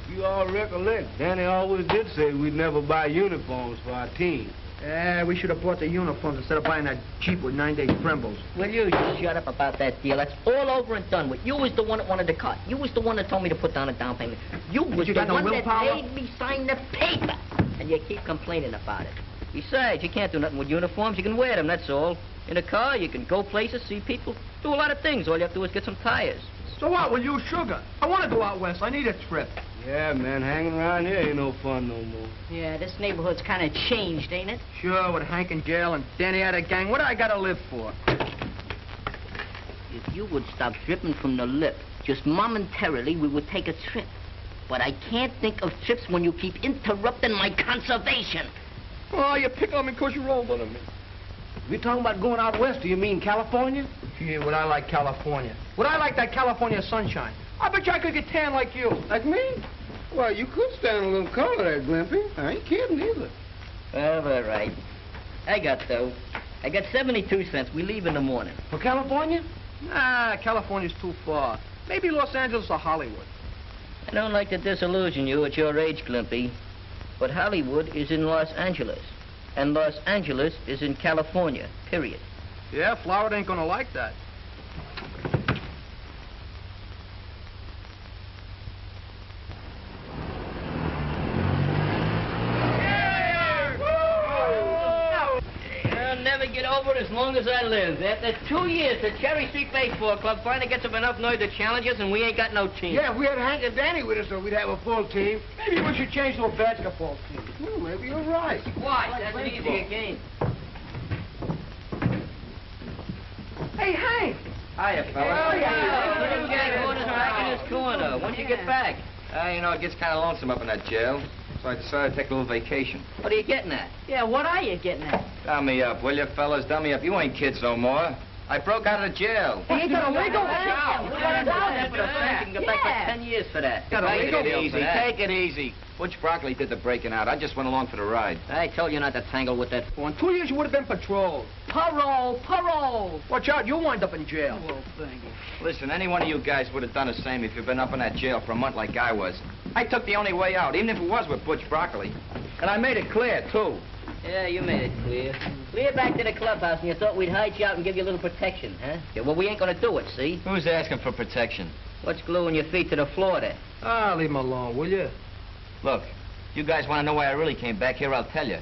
You all recollect, Danny always did say we'd never buy uniforms for our team. Yeah, we should have bought the uniforms instead of buying that Jeep with 9-day Brembos. Will you shut up about that deal? That's all over and done with. You was the one that wanted to cut. You was the one that told me to put down a down payment. You was you the got no one that willpower? made me sign the paper. And you keep complaining about it. Besides, you can't do nothing with uniforms. You can wear them, that's all. In a car, you can go places, see people, do a lot of things. All you have to do is get some tires. So what? We'll use sugar. I want to go out west. I need a trip. Yeah, man, hanging around here ain't no fun no more. Yeah, this neighborhood's kind of changed, ain't it? Sure, with Hank in jail and Danny out of gang, what do I got to live for? If you would stop dripping from the lip, just momentarily, we would take a trip. But I can't think of trips when you keep interrupting my conservation. Oh, you pick on me because you're older than me. If you're talking about going out west, do you mean California? Yeah, would I like California? Would I like that California sunshine? I bet you I could get tan like you. Like me? Well, you could stand a little color there, Glimpy. I ain't kidding either. Well, all right. I got 72 cents. We leave in the morning. For California? Nah, California's too far. Maybe Los Angeles or Hollywood. I don't like to disillusion you at your age, Glimpy, but Hollywood is in Los Angeles, and Los Angeles is in California, period. Yeah, Florida ain't gonna like that. I'll never get over it as long as I live. After 2 years, the Cherry Street Baseball Club finally gets up enough nerve to challenge us, and we ain't got no team. Yeah, if we had Hank and Danny with us, so we'd have a full team. Maybe we should change to a basketball team. Well, maybe you're right. Why? That's an easier game. Hey, Hank! Hiya, fella. Little Jack Horner's back in his corner. When'd you get back? You know, it gets kind of lonesome up in that jail. So I decided to take a little vacation. What are you getting at? Yeah, what are you getting at? Dumb me up, will you, fellas? Dumb me up. You ain't kids no more. I broke out of jail. He ain't got a legal You can go back for 10 years for that. Take it easy. Take it easy. Butch Brocalli did the breaking out. I just went along for the ride. I told you not to tangle with that. Well, in 2 years, you would have been patrolled. Parole! Watch out, you'll wind up in jail. Well, thank you. Listen, any one of you guys would have done the same if you'd been up in that jail for a month like I was. I took the only way out, even if it was with Butch Brocalli. And I made it clear, too. Yeah, you made it clear. We're back to the clubhouse, and you thought we'd hide you out and give you a little protection, huh? Yeah, well, we ain't gonna do it, see? Who's asking for protection? What's gluing your feet to the floor there? Ah, leave him alone, will you? Look, you guys want to know why I really came back here, I'll tell you.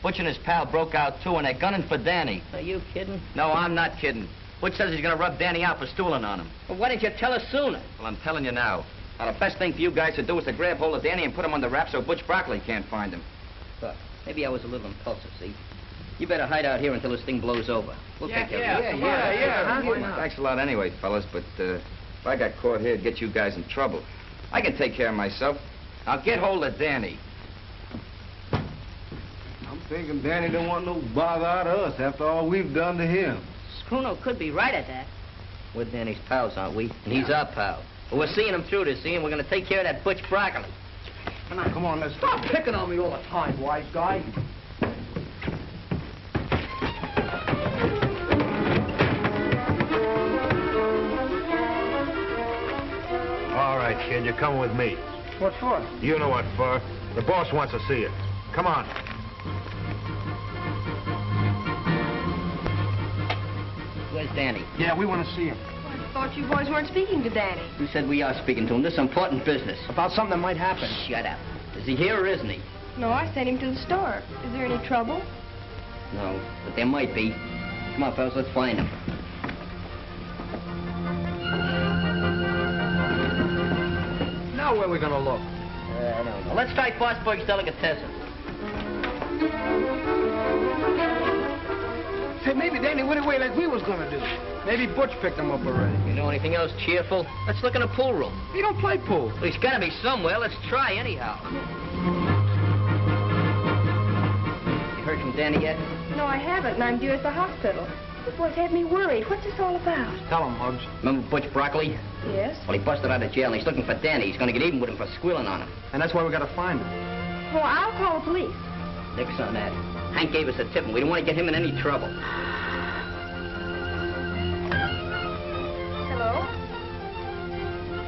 Butch and his pal broke out, too, and they're gunning for Danny. Are you kidding? No, I'm not kidding. Butch says he's gonna rub Danny out for stooling on him. Well, why didn't you tell us sooner? Well, I'm telling you now. Now, the best thing for you guys to do is to grab hold of Danny and put him under wraps so Butch Brocalli can't find him. Look, maybe I was a little impulsive, see? You better hide out here until this thing blows over. We'll take care of it. Yeah. Thanks a lot anyway, fellas, but if I got caught here, it'd get you guys in trouble. I can take care of myself. I'll get hold of Danny. I'm thinking Danny don't want no bother out of us after all we've done to him. Spruno could be right at that. We're Danny's pals, aren't we? And he's our pal. But we're seeing him through this, see? And we're going to take care of that Butch Brocalli. Come on, let's stop picking on me all the time, wise guy. All right, kid, you're coming with me. What for? You know what for. The boss wants to see you. Come on. Where's Danny? Yeah, we want to see him. I thought you boys weren't speaking to Danny. Who said we are speaking to him? This is important business. About something that might happen. Shut up. Is he here or isn't he? No, I sent him to the store. Is there any trouble? No, but there might be. Come on, fellas, let's find him. Now where are we going to look? I don't know. Let's try Fosburg's Delicatessen. Say, maybe Danny went away like we was gonna do. Maybe Butch picked him up already. You know anything else cheerful? Let's look in the pool room. He don't play pool. Well, he's got to be somewhere. Let's try anyhow. You heard from Danny yet? No, I haven't, and I'm due at the hospital. This boy's had me worried. What's this all about? Tell him, Muggs. Remember Butch Brocalli? Yes? Well, he busted out of jail, and he's looking for Danny. He's going to get even with him for squealing on him. And that's why we got to find him. Well, I'll call the police. Nix on that. Hank gave us a tip, and we don't want to get him in any trouble. Hello?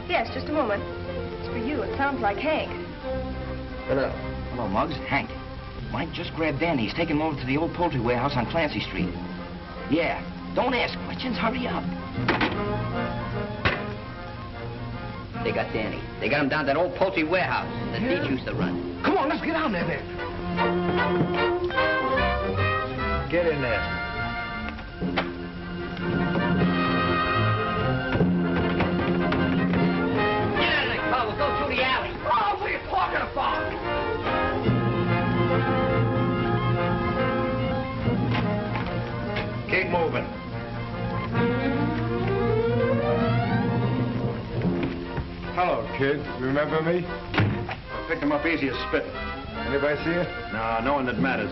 Yes, just a moment. It's for you. It sounds like Hank. Hello. Hello, Muggs. Hank. Mike just grabbed Danny. He's taking him over to the old poultry warehouse on Clancy Street. Yeah. Don't ask questions. Hurry up. They got Danny. They got him down to that old poultry warehouse that Deech used to run. Come on, let's get down there then. Get in there. Get out of the car. We'll go through the alley. Oh, what are you talking about? Keep moving. Hello, kid. You remember me? I picked him up easy as spit. Anybody see you? No, no one that matters.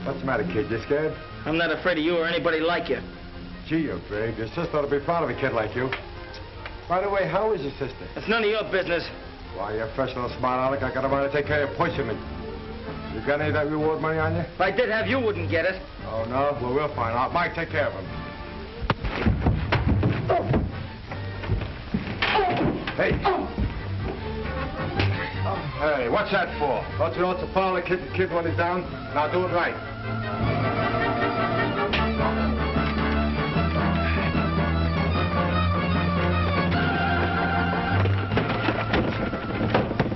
What's the matter, kid? You scared? I'm not afraid of you or anybody like you. Gee, you're brave. Your sister ought to be proud of a kid like you. By the way, how is your sister? It's none of your business. Why, you're fresh and smart, Alec. I got a mind to take care of your pusherman. You got any of that reward money on you? If I did have, you wouldn't get it. Oh, no? Well, we'll find out. Mike, take care of him. Hey. Hey, what's that for? Don't you know it's a foul to kick the kid when he's down? Now do it right.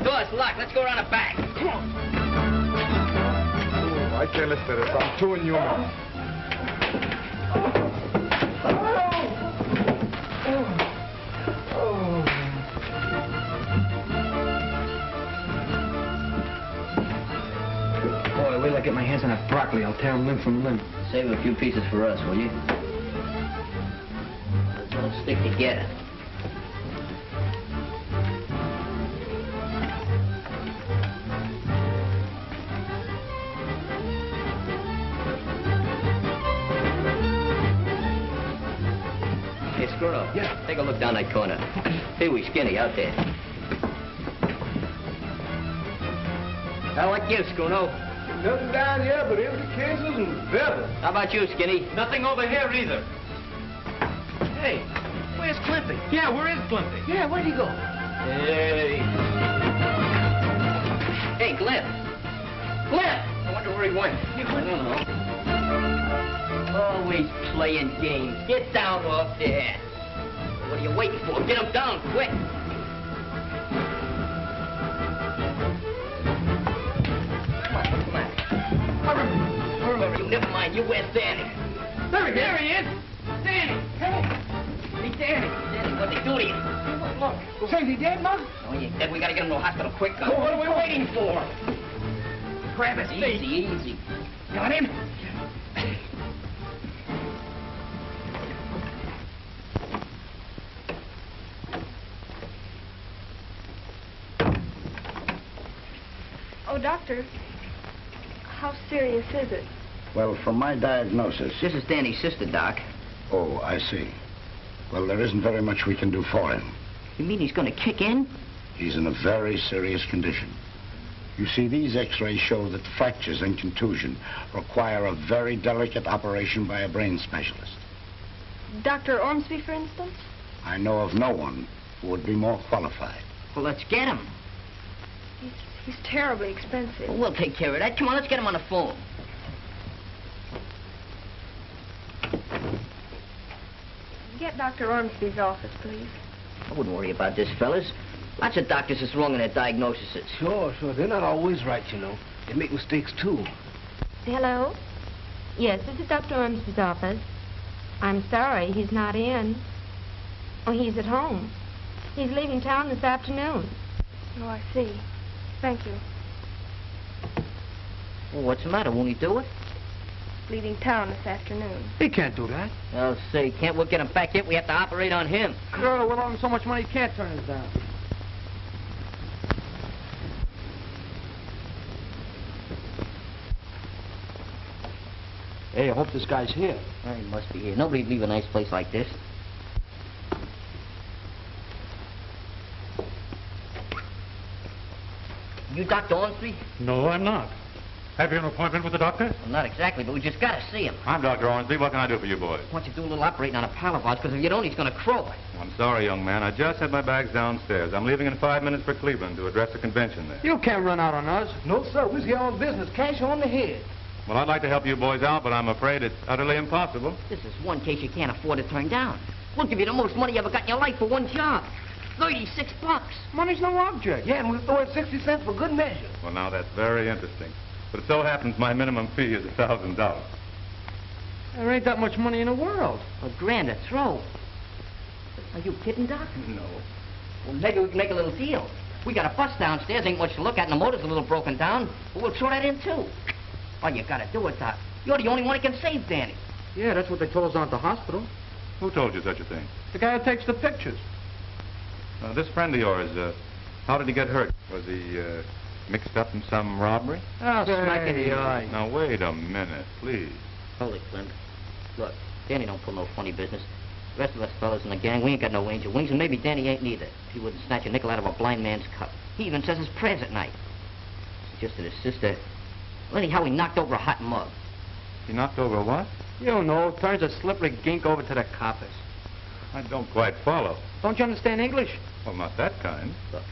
Door's locked. Let's go around the back. Come on. Oh, I can't listen to this. I'm too inhuman. Boy, wait till I get my hands on that broccoli. I'll tear him limb from limb. Save a few pieces for us, will you? Let's all stick together. Hey, Squirrel. Yeah. Take a look down that corner. Pee Wee Skinny out there. How like you, Squirrel? Nothing down here but empty cases and feathers. How about you, Skinny? Nothing over here either. Hey, where's Climpy? Yeah, where is Climpy? Yeah, where'd he go? Hey. Hey, Glimp. Glimp! I wonder where he went. I don't know. Always playing games. Get down off there. What are you waiting for? Get him down, quick. Never mind, you where's Danny? There he is. Danny. Hey. Hey, Danny. Danny, what'd they do to you? Look. Say, is he dead, Mom? Oh, he's dead. We gotta get him to the hospital quick. Well, what are we waiting for? Grab his feet. Easy, easy. Got him? Oh, doctor, how serious is it? Well, from my diagnosis... This is Danny's sister, Doc. Oh, I see. Well, there isn't very much we can do for him. You mean he's gonna kick in? He's in a very serious condition. You see, these x-rays show that fractures and contusion require a very delicate operation by a brain specialist. Dr. Ormsby, for instance? I know of no one who would be more qualified. Well, let's get him. He's terribly expensive. Well, we'll take care of that. Come on, let's get him on the phone. Get Dr. Ormsby's office, please. I wouldn't worry about this, fellas. Lots of doctors is wrong in their diagnoses. Sure. They're not always right, you know. They make mistakes, too. Hello? Yes, this is Dr. Ormsby's office. I'm sorry, he's not in. Oh, he's at home. He's leaving town this afternoon. Oh, I see. Thank you. Well, what's the matter? Won't he do it? Leaving town this afternoon. He can't do that. I'll say, can't we get him back yet? We have to operate on him. Girl, we'll owe him so much money he can't turn us down. Hey, I hope this guy's here. Well, he must be here. Nobody'd leave a nice place like this. You Dr. Ormsby? No, I'm not. Have you an appointment with the doctor? Well, not exactly, but we just gotta see him. I'm Dr. Ormsby. What can I do for you boys? I want you to do a little operating on a pal of ours, because if you don't, he's gonna croak. I'm sorry, young man. I just had my bags downstairs. I'm leaving in 5 minutes for Cleveland to address a convention there. You can't run out on us. No, sir. We're here on business. Cash on the head. Well, I'd like to help you boys out, but I'm afraid it's utterly impossible. This is one case you can't afford to turn down. We'll give you the most money you ever got in your life for one job. $36. Money's no object. Yeah, and we'll throw in 60 cents for good measure. Well, now, that's very interesting. But it so happens my minimum fee is $1,000. There ain't that much money in the world. $1,000 a throw. Are you kidding, Doc? No. Well, maybe we can make a little deal. We got a bus downstairs, ain't much to look at, and the motor's a little broken down. But we'll throw that in, too. All you gotta do is, Doc. You're the only one who can save Danny. Yeah, that's what they told us down at the hospital. Who told you such a thing? The guy who takes the pictures. This friend of yours, how did he get hurt? Was he mixed up in some robbery? Oh, smack in the eye. Now, wait a minute, please. Hold it, Clint. Look, Danny don't pull no funny business. The rest of us fellas in the gang, we ain't got no angel wings, and maybe Danny ain't neither. He wouldn't snatch a nickel out of a blind man's cup. He even says his prayers at night. Suggested his sister. Well, anyhow, he knocked over a hot mug. He knocked over what? You don't know. Turns a slippery gink over to the coppers. I don't quite follow. Don't you understand English? Well, not that kind. Look,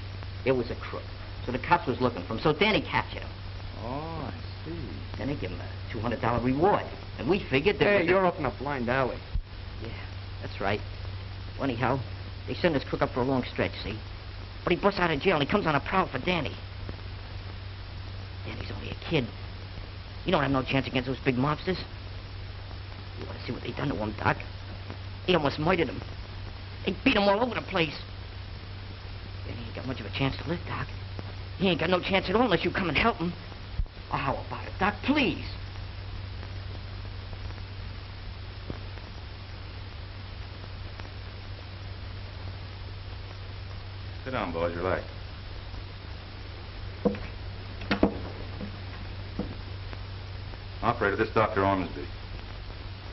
it was a crook. So the cops was looking for him, so Danny captured him. Oh, I see. Then they give him a $200 reward. And we figured that... Hey, you're up in a blind alley. Yeah, that's right. Well, anyhow, they send this crook up for a long stretch, see? But he busts out of jail and he comes on a prowl for Danny. Danny's only a kid. You don't have no chance against those big mobsters. You want to see what they done to him, Doc? They almost murdered him. They beat him all over the place. Danny ain't got much of a chance to live, Doc. He ain't got no chance at all unless you come and help him. Oh, how about it, Doc? Please. Sit down, boys. Relax. Operator, this is Dr. Ormsby.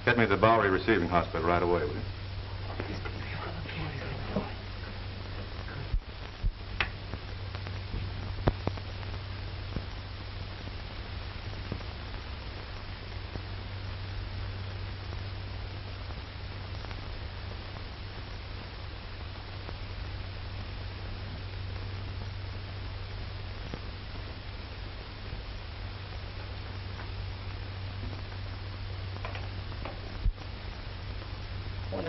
Get me to the Bowery Receiving Hospital right away, will you?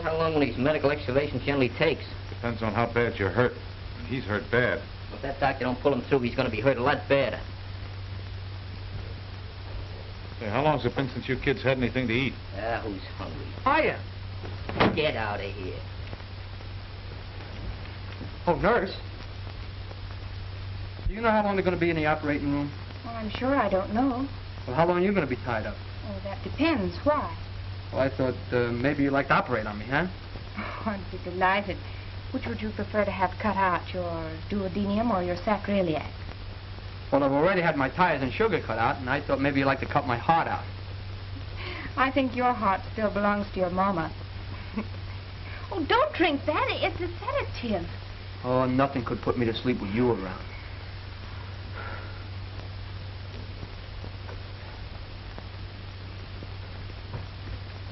How long one of these medical excavations generally takes? Depends on how bad you're hurt. He's hurt bad. If that doctor don't pull him through, he's going to be hurt a lot badder. Hey, how long's it been since you kids had anything to eat? Who's hungry? Hiya. Get out of here. Oh, nurse. Do you know how long they're going to be in the operating room? Well, I'm sure I don't know. Well, how long are you going to be tied up? Oh, that depends. Why? Well, I thought maybe you'd like to operate on me, huh? Oh, I'd be delighted. Which would you prefer to have cut out, your duodenum or your sacroiliac? Well, I've already had my tires and sugar cut out, and I thought maybe you'd like to cut my heart out. I think your heart still belongs to your mama. Oh, don't drink that. It's a sedative. Oh, nothing could put me to sleep with you around.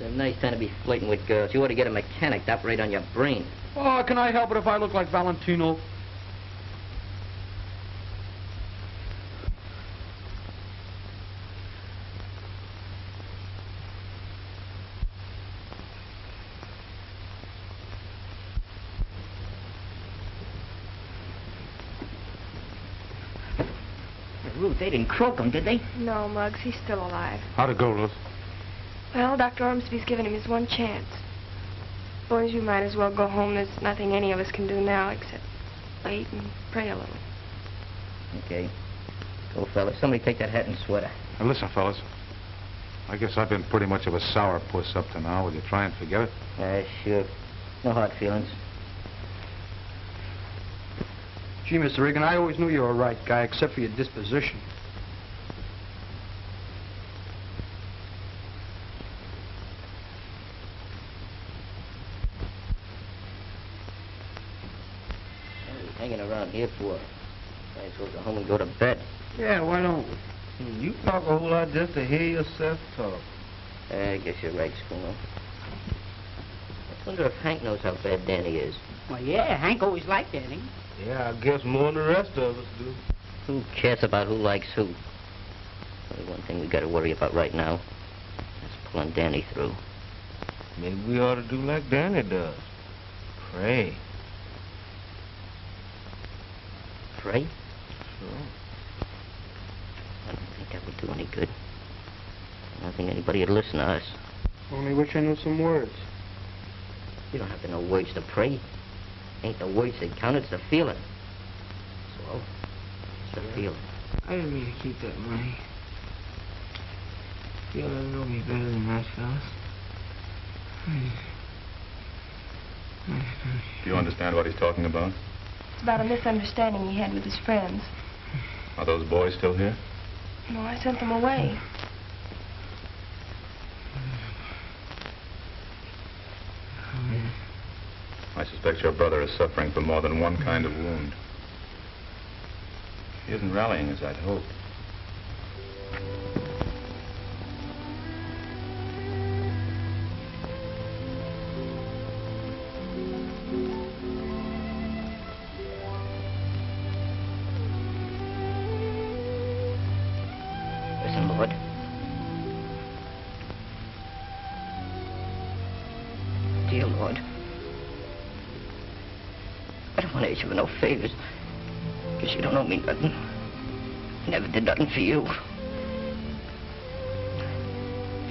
It's a nice time to be flirting with girls. You ought to get a mechanic to operate on your brain. Oh, can I help it if I look like Valentino? Ruth, they didn't croak him, did they? No, Muggs, he's still alive. How'd it go, Ruth? Well, Dr. Ormsby's given him his one chance. Boys, you might as well go home. There's nothing any of us can do now except wait and pray a little. Okay. Go, fellas. Somebody take that hat and sweater. Now, listen, fellas. I guess I've been pretty much of a sourpuss up to now. Will you try and forget it? Sure. No hard feelings. Gee, Mr. Reagan, I always knew you were a right guy, except for your disposition. What are you hanging around here for? Might as well go home and go to bed. Yeah, why don't we? You talk a whole lot just to hear yourself talk. I guess you're right, Schooner. I wonder if Hank knows how bad Danny is. Well, yeah, Hank always liked Danny. Yeah, I guess more than the rest of us do. Who cares about who likes who? Only one thing we got to worry about right now. That's pulling Danny through. Maybe we ought to do like Danny does. Pray. Pray? Sure. I don't think that would do any good. I don't think anybody would listen to us. Only wish I knew some words. You don't have to know words to pray. Ain't the words that count, it's the feeling. So, it's the feeling. I didn't mean to keep that money. You ought to know me better than that, fellas. Do you understand what he's talking about? It's about a misunderstanding he had with his friends. Are those boys still here? No, I sent them away. I suspect your brother is suffering from more than one kind of wound. He isn't rallying as I'd hoped. Listen, Lord. Dear Lord. I don't want to ask you for no favors. Because you don't owe me nothing. I never did nothing for you.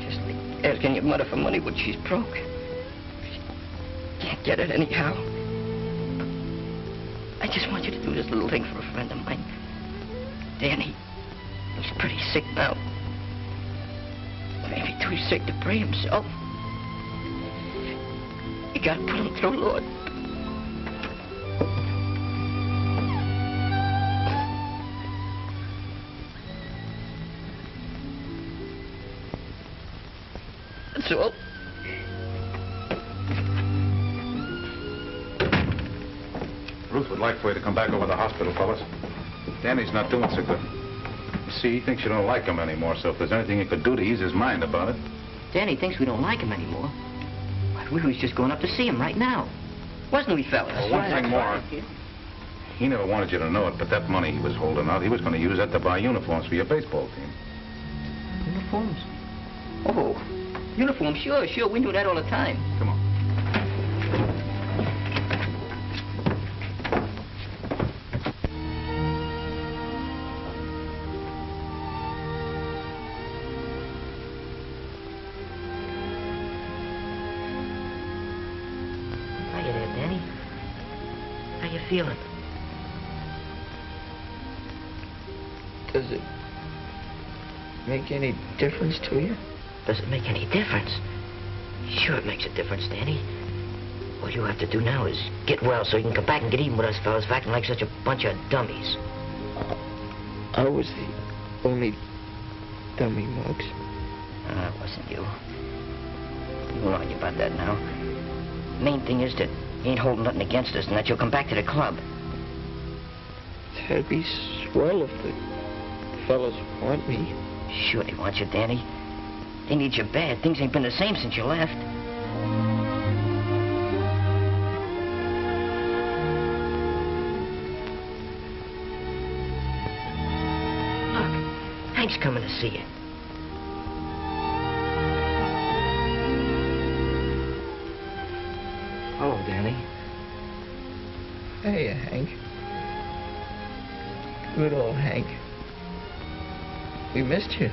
Just like asking your mother for money when she's broke. She can't get it anyhow. I just want you to do this little thing for a friend of mine. Danny. He's pretty sick now. Maybe too sick to pray himself. You gotta put him through, Lord. That's all. Ruth would like for you to come back over to the hospital, fellas. Danny's not doing so good. You see, he thinks you don't like him anymore, so if there's anything you could do to ease his mind about it. Danny thinks we don't like him anymore. But we was just going up to see him right now. Wasn't we, fellas? Well, one thing more. He never wanted you to know it, but that money he was holding out, he was going to use that to buy uniforms for your baseball team. Uniforms? Oh, uniforms, sure. We knew that all the time. Come on. Hiya there, Danny. How you feeling? Does it make any difference to you? Does it make any difference? Sure it makes a difference, Danny. All you have to do now is get well so you can come back and get even with us fellas for acting like such a bunch of dummies. I was the only dummy, Muggs. It wasn't you. We're on you about that now. Main thing is that you ain't holding nothing against us and that you'll come back to the club. That'd be swell if the fellas want me. Sure they want you, Danny. They need you bad. Things ain't been the same since you left. Look, Hank's coming to see you. Hello, Danny. Hey, Hank. Good old Hank. We missed you.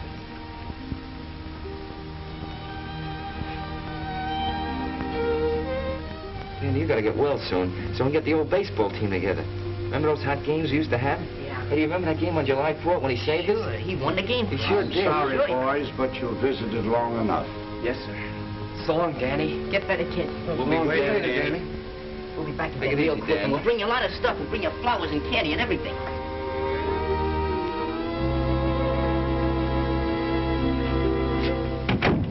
Danny, you gotta get well soon, so we can get the old baseball team together. Remember those hot games we used to have? Yeah. Hey, do you remember that game on July 4th when he saved us? Sure, he won the game. He sure I'm did. sorry, Sure. boys, but you visited long enough. Yes, sir. So long, Danny. Get better, kid. We'll be right there, Danny. We'll be back to Take the it real easy, quick, Dan. and we'll bring you a lot of stuff. We'll bring you flowers and candy and everything.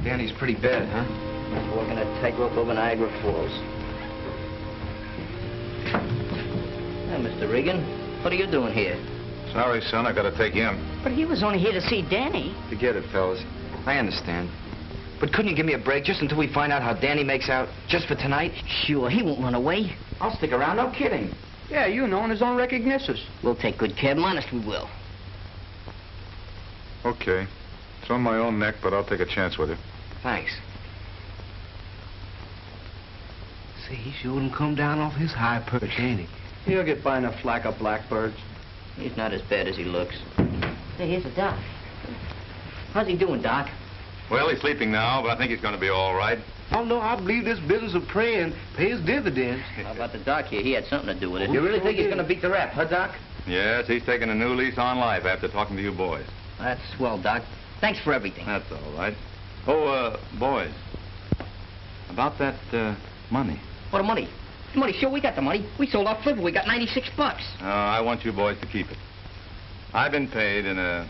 Danny's pretty bad, huh? Walking a tightrope over Niagara Falls. Now, Mr. Reagan, what are you doing here? Sorry, son, I got to take you in. But he was only here to see Danny. Forget it, fellas. I understand. But couldn't you give me a break just until we find out how Danny makes out? Just for tonight? Sure, he won't run away. I'll stick around, no kidding. Yeah, you know, on his own recognitions. We'll take good care of him, honest we will. Okay. It's on my own neck, but I'll take a chance with you. Thanks. See, he sure wouldn't come down off his high perch, ain't he? He'll get by enough flack of blackbirds. He's not as bad as he looks. Hey, here's the doc. How's he doing, Doc? Well, he's sleeping now, but I think he's going to be all right. Oh, no, I believe this business of praying pays dividends. How about the doc here? He had something to do with it. You really think he's going to beat the rap, huh, Doc? Yes, he's taking a new lease on life after talking to you boys. That's swell, Doc. Thanks for everything. That's all right. Oh, boys. About that, money. What money? The money, sure, we got the money. We sold our flipper. We got $96. Oh, I want you boys to keep it. I've been paid in a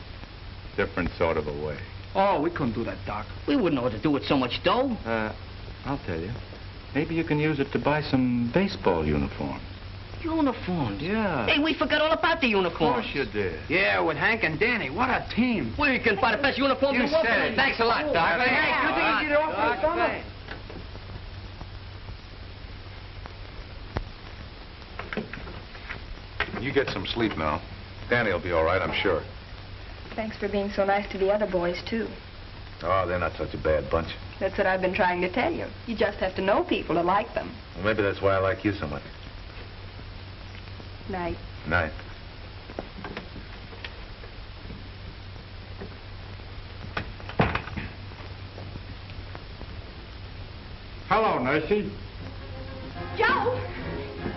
different sort of a way. Oh, we couldn't do that, Doc. We wouldn't know what to do with so much dough. I'll tell you. Maybe you can use it to buy some baseball uniforms. Uniforms? Yeah. Hey, we forgot all about the uniforms. Of course you did. Yeah, with Hank and Danny. What a team. We can buy the best uniforms in the world. Thanks a lot, Doc. Hey, Hank, you think you get off for the summer? You get some sleep now. Danny will be all right, I'm sure. Thanks for being so nice to the other boys, too. Oh, they're not such a bad bunch. That's what I've been trying to tell you. You just have to know people to like them. Well, maybe that's why I like you so much. Night. Night. Hello, Nursey. Joe!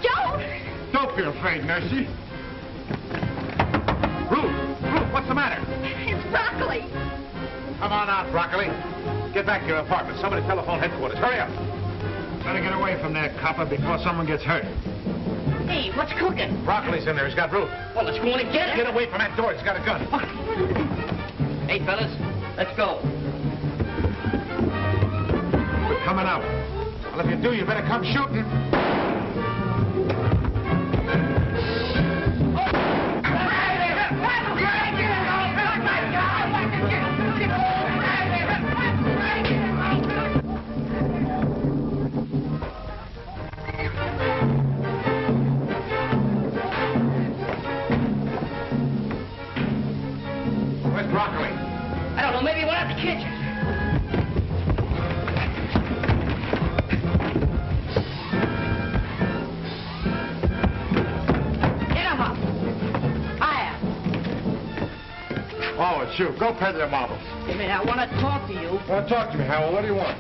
Joe! Don't be afraid, Nursey. Ruth, what's the matter? It's Broccoli. Come on out, Broccoli. Get back to your apartment. Somebody telephone headquarters. Hurry up. Better get away from there, copper, before someone gets hurt. Hey, what's cooking? Broccoli's in there. He's got Ruth. Well, let's go in and get it. Get away from that door. He's got a gun. Hey, fellas, let's go. We're coming out. Well, if you do, you better come shooting. Where's Broccoli? I don't know, maybe we'll have to catch it. Oh, it's you. Go pay their marbles. Hey, man, I want to talk to you. Well, talk to me, Howell. What do you want?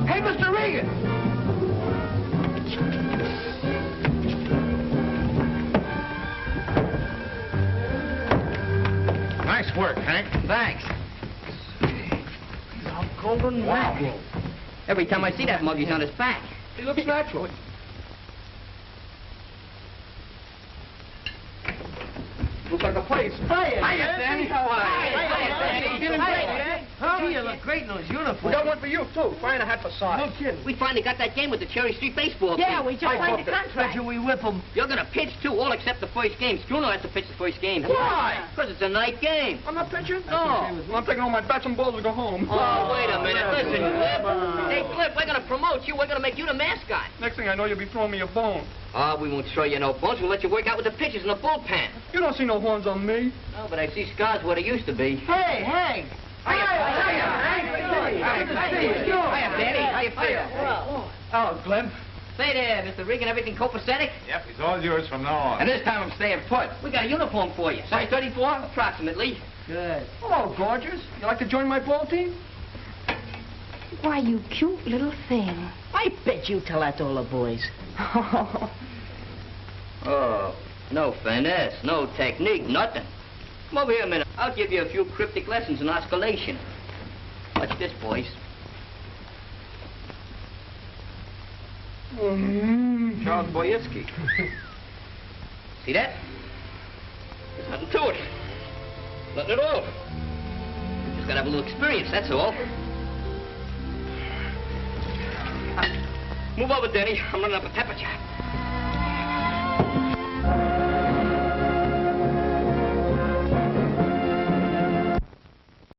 Hey, Mr. Reagan! Nice work, Hank. Thanks. Golden mackerel. Every time I see that mug, he's on his back. He looks natural. Looks like a place. Hiya, Danny. How are you? Hiya, Danny. Feeling great, Danny. Gee, you look great in those uniforms. We got one for you, too. Find a hat for size. No kidding. We finally got that game with the Cherry Street baseball team. Yeah, we just signed the contract. Should we whip them? You're going to pitch, too, all except the first game. Struno has to pitch the first game. Why? Because it's a night game. I'm not pitching? No. Well, I'm taking all my bats and balls to go home. Oh, wait a minute. Listen, Clip. Hey, Clip, we're going to promote you. We're going to make you the mascot. Next thing I know, you'll be throwing me a bone. Oh, we won't throw you no bones. We'll let you work out with the pitchers in the bullpen. You don't see no horns on me. No, but I see scars where they used to be. Hey, Hank! Hiya, Danny. How you feel? Oh, Glenn. Say there, Mr. Reagan, everything copacetic? Yep, he's all yours from now on. And this time I'm staying put. We got a uniform for you. Size 34, approximately. Good. Hello, gorgeous. You like to join my ball team? Why, you cute little thing. I bet you tell that to all the boys. Oh, no finesse, no technique, nothing. Come over here a minute. I'll give you a few cryptic lessons in osculation. Watch this, boys. Charles Boyetsky. See that? There's nothing to it. Nothing at all. Just gotta have a little experience, that's all. Move over, Denny. I'm running up a pepper trap.